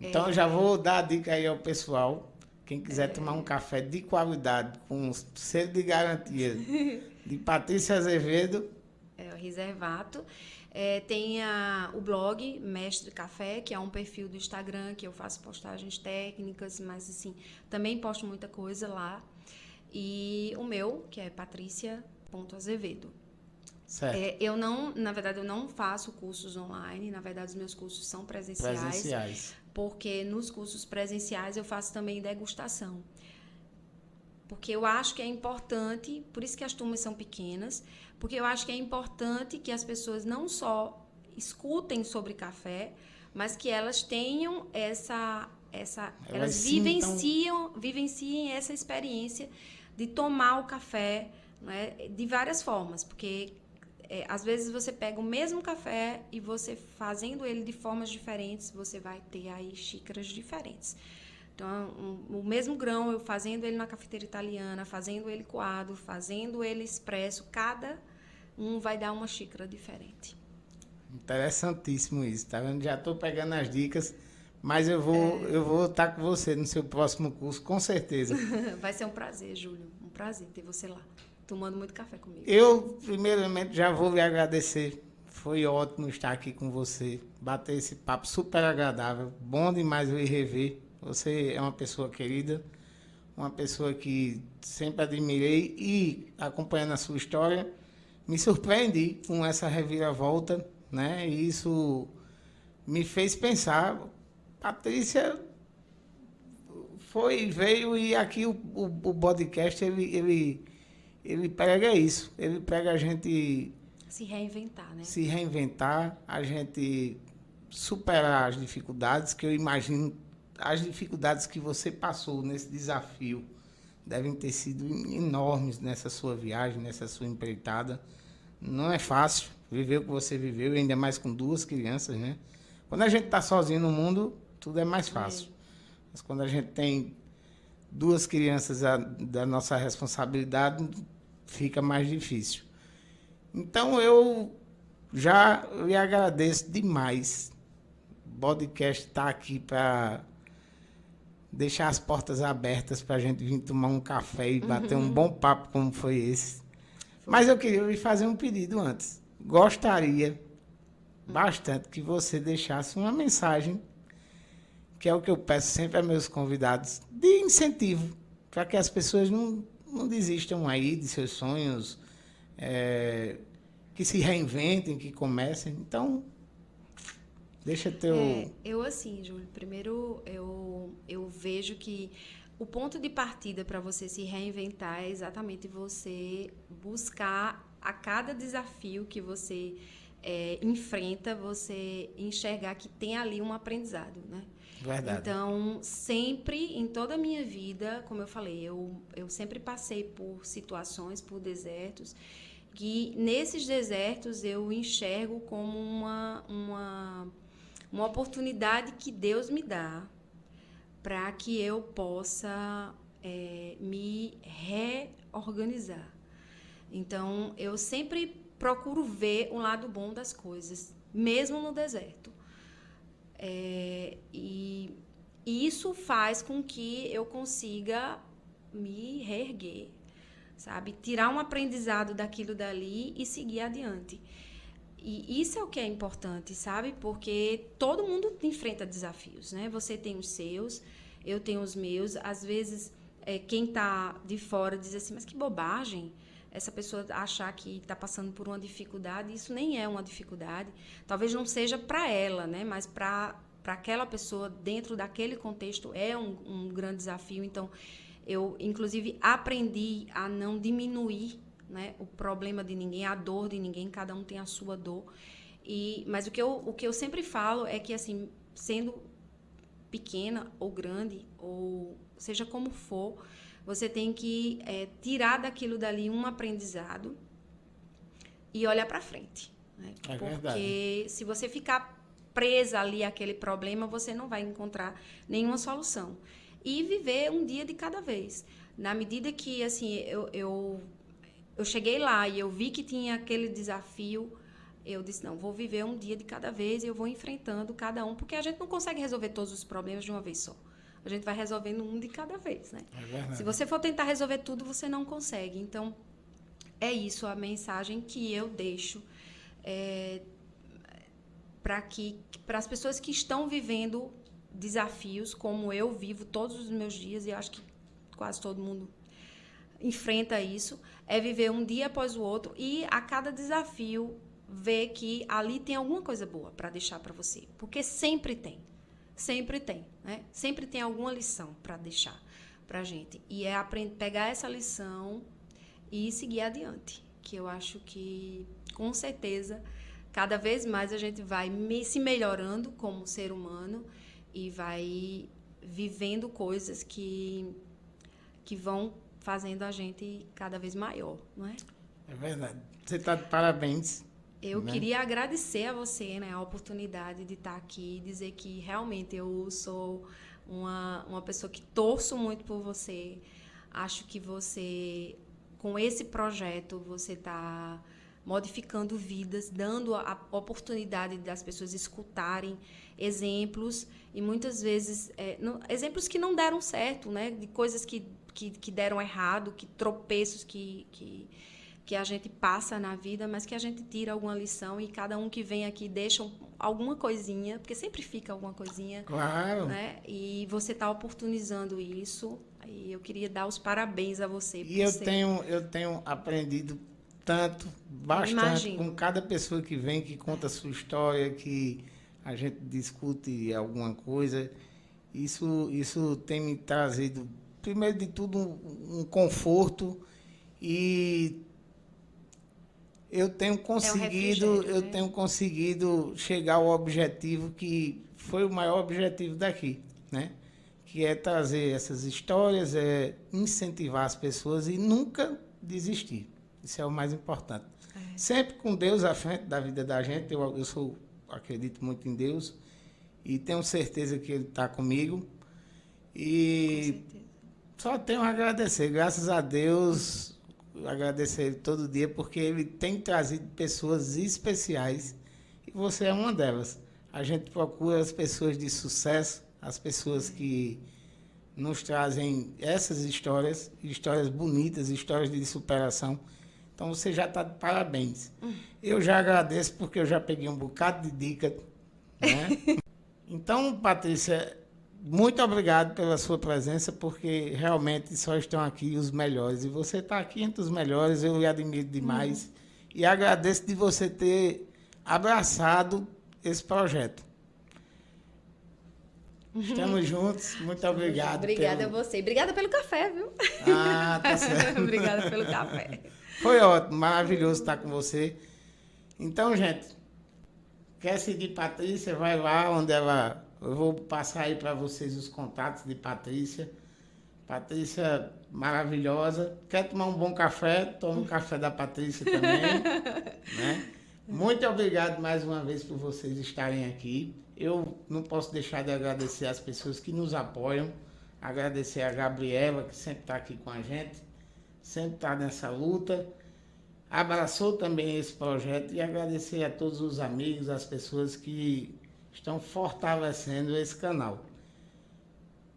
Então, já vou dar a dica aí ao pessoal. Quem quiser tomar um café de qualidade, com selo de garantia, de Patrícia Azevedo. O Riservato. Tem o blog Mestre Café, que é um perfil do Instagram, que eu faço postagens técnicas, mas assim, também posto muita coisa lá. E o meu, que é Patrícia.azevedo. Certo. Na verdade, eu não faço cursos online. Na verdade, os meus cursos são presenciais. Porque nos cursos presenciais eu faço também degustação. Porque eu acho que é importante, por isso que as turmas são pequenas, porque eu acho que é importante que as pessoas não só escutem sobre café, mas que elas tenham elas vivenciem essa experiência de tomar o café, não é, de várias formas, porque às vezes você pega o mesmo café e você fazendo ele de formas diferentes, você vai ter aí xícaras diferentes. Então, o mesmo grão, eu fazendo ele na cafeteira italiana, fazendo ele coado, fazendo ele expresso, cada um vai dar uma xícara diferente. Interessantíssimo isso, tá vendo? Já estou pegando as dicas, mas eu vou estar com você no seu próximo curso, com certeza. Vai ser um prazer, Júlio, um prazer ter você lá, tomando muito café comigo. Eu, primeiramente, já vou lhe agradecer. Foi ótimo estar aqui com você, bater esse papo super agradável, bom demais eu ir rever. Você é uma pessoa querida, uma pessoa que sempre admirei e, acompanhando a sua história, me surpreendi com essa reviravolta, né? E isso me fez pensar, Patrícia veio e aqui o podcast, ele prega isso. Ele prega a gente Se reinventar, né? se reinventar, a gente superar as dificuldades, que eu imagino as dificuldades que você passou nesse desafio devem ter sido enormes nessa sua viagem, nessa sua empreitada. Não é fácil viver o que você viveu, ainda mais com 2 crianças, né? Quando a gente está sozinho no mundo, tudo é mais fácil. Mas quando a gente tem 2 crianças da nossa responsabilidade, fica mais difícil. Então, eu já lhe agradeço demais. O podcast está aqui para deixar as portas abertas para a gente vir tomar um café e bater um bom papo como foi esse. Mas eu queria lhe fazer um pedido antes. Gostaria bastante que você deixasse uma mensagem, que é o que eu peço sempre a meus convidados, de incentivo, para que as pessoas não desistam aí de seus sonhos, que se reinventem, que comecem. Então, deixa teu... Eu assim, Júlio, primeiro eu vejo que o ponto de partida para você se reinventar é exatamente você buscar a cada desafio que você enfrenta, você enxergar que tem ali um aprendizado, né? Verdade. Então, sempre, em toda a minha vida, como eu falei, eu sempre passei por situações, por desertos, que nesses desertos eu enxergo como uma oportunidade que Deus me dá para que eu possa me reorganizar. Então, eu sempre procuro ver o lado bom das coisas, mesmo no deserto. E isso faz com que eu consiga me reerguer, sabe? Tirar um aprendizado daquilo dali e seguir adiante. E isso é o que é importante, sabe? Porque todo mundo enfrenta desafios, né? Você tem os seus, eu tenho os meus. Às vezes, quem está de fora diz assim, mas que bobagem essa pessoa achar que está passando por uma dificuldade. Isso nem é uma dificuldade. Talvez não seja para ela, né? Mas para aquela pessoa, dentro daquele contexto, é um grande desafio. Então, eu, inclusive, aprendi a não diminuir, né, o problema de ninguém, a dor de ninguém, cada um tem a sua dor. Mas o que eu sempre falo é que, assim, sendo pequena ou grande, ou seja como for, você tem que tirar daquilo dali um aprendizado e olhar para frente, né? Porque verdade. Se você ficar presa ali àquele problema, você não vai encontrar nenhuma solução. E viver um dia de cada vez. Na medida que, assim, eu cheguei lá e eu vi que tinha aquele desafio, eu disse, não, vou viver um dia de cada vez e eu vou enfrentando cada um, porque a gente não consegue resolver todos os problemas de uma vez só. A gente vai resolvendo um de cada vez, né? Se você for tentar resolver tudo, você não consegue. Então, é isso a mensagem que eu deixo para as pessoas que estão vivendo desafios, como eu vivo todos os meus dias, e acho que quase todo mundo enfrenta isso, é viver um dia após o outro e a cada desafio ver que ali tem alguma coisa boa para deixar para você, porque sempre tem, né? Sempre tem alguma lição para deixar para a gente, e é pegar essa lição e seguir adiante, que eu acho que, com certeza, cada vez mais a gente vai se melhorando como ser humano e vai vivendo coisas que vão fazendo a gente cada vez maior, não é? É verdade. Você está de parabéns. Eu queria agradecer a você, né, a oportunidade de estar aqui e dizer que realmente eu sou uma pessoa que torço muito por você. Acho que você, com esse projeto, você está modificando vidas, dando a oportunidade das pessoas escutarem exemplos e muitas vezes exemplos que não deram certo, né, de coisas que deram errado, que tropeços que que a gente passa na vida, mas que a gente tira alguma lição e cada um que vem aqui deixa alguma coisinha, porque sempre fica alguma coisinha. Claro. Né? E você está oportunizando isso. E eu queria dar os parabéns a você. E eu tenho aprendido tanto, bastante, Imagino. com cada pessoa que vem, que conta a sua história, que a gente discute alguma coisa. Isso tem me trazido, primeiro de tudo, um conforto, e eu tenho conseguido chegar ao objetivo que foi o maior objetivo daqui, né? Que é trazer essas histórias, é incentivar as pessoas e nunca desistir. Isso é o mais importante. Sempre com Deus à frente da vida da gente. Eu acredito muito em Deus e tenho certeza que Ele está comigo. E só tenho a agradecer. Graças a Deus, agradecer Ele todo dia, porque Ele tem trazido pessoas especiais e você é uma delas. A gente procura as pessoas de sucesso, as pessoas que nos trazem essas histórias bonitas, histórias de superação. Então, você já está de parabéns. Eu já agradeço porque eu já peguei um bocado de dica, né? Então, Patrícia, muito obrigado pela sua presença, porque realmente só estão aqui os melhores. E você está aqui entre os melhores, eu lhe admiro demais. E agradeço de você ter abraçado esse projeto. Estamos juntos. Muito obrigado. Obrigada a você. Obrigada pelo café, viu? Ah, tá certo. Obrigada pelo café. Foi ótimo, maravilhoso estar com você. Então, gente, quer seguir Patrícia, vai lá onde ela... Eu vou passar aí para vocês os contatos de Patrícia. Patrícia maravilhosa. Quer tomar um bom café? Toma um café da Patrícia também. Né? Muito obrigado mais uma vez por vocês estarem aqui. Eu não posso deixar de agradecer as pessoas que nos apoiam. Agradecer a Gabriela, que sempre está aqui com a gente, sempre está nessa luta. Abraçou também esse projeto, e agradecer a todos os amigos, as pessoas que estão fortalecendo esse canal.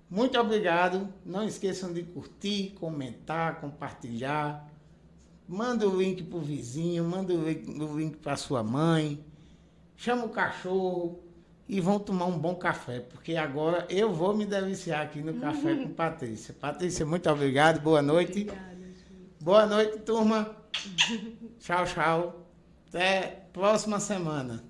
Muito obrigado. Não esqueçam de curtir, comentar, compartilhar. Manda o link para o vizinho, manda o link para sua mãe. Chama o cachorro e vão tomar um bom café, porque agora eu vou me deliciar aqui no Café com Patrícia. Patrícia, muito obrigado. Boa noite. Obrigada, Júlio. Boa noite, turma. Tchau, tchau. Até próxima semana.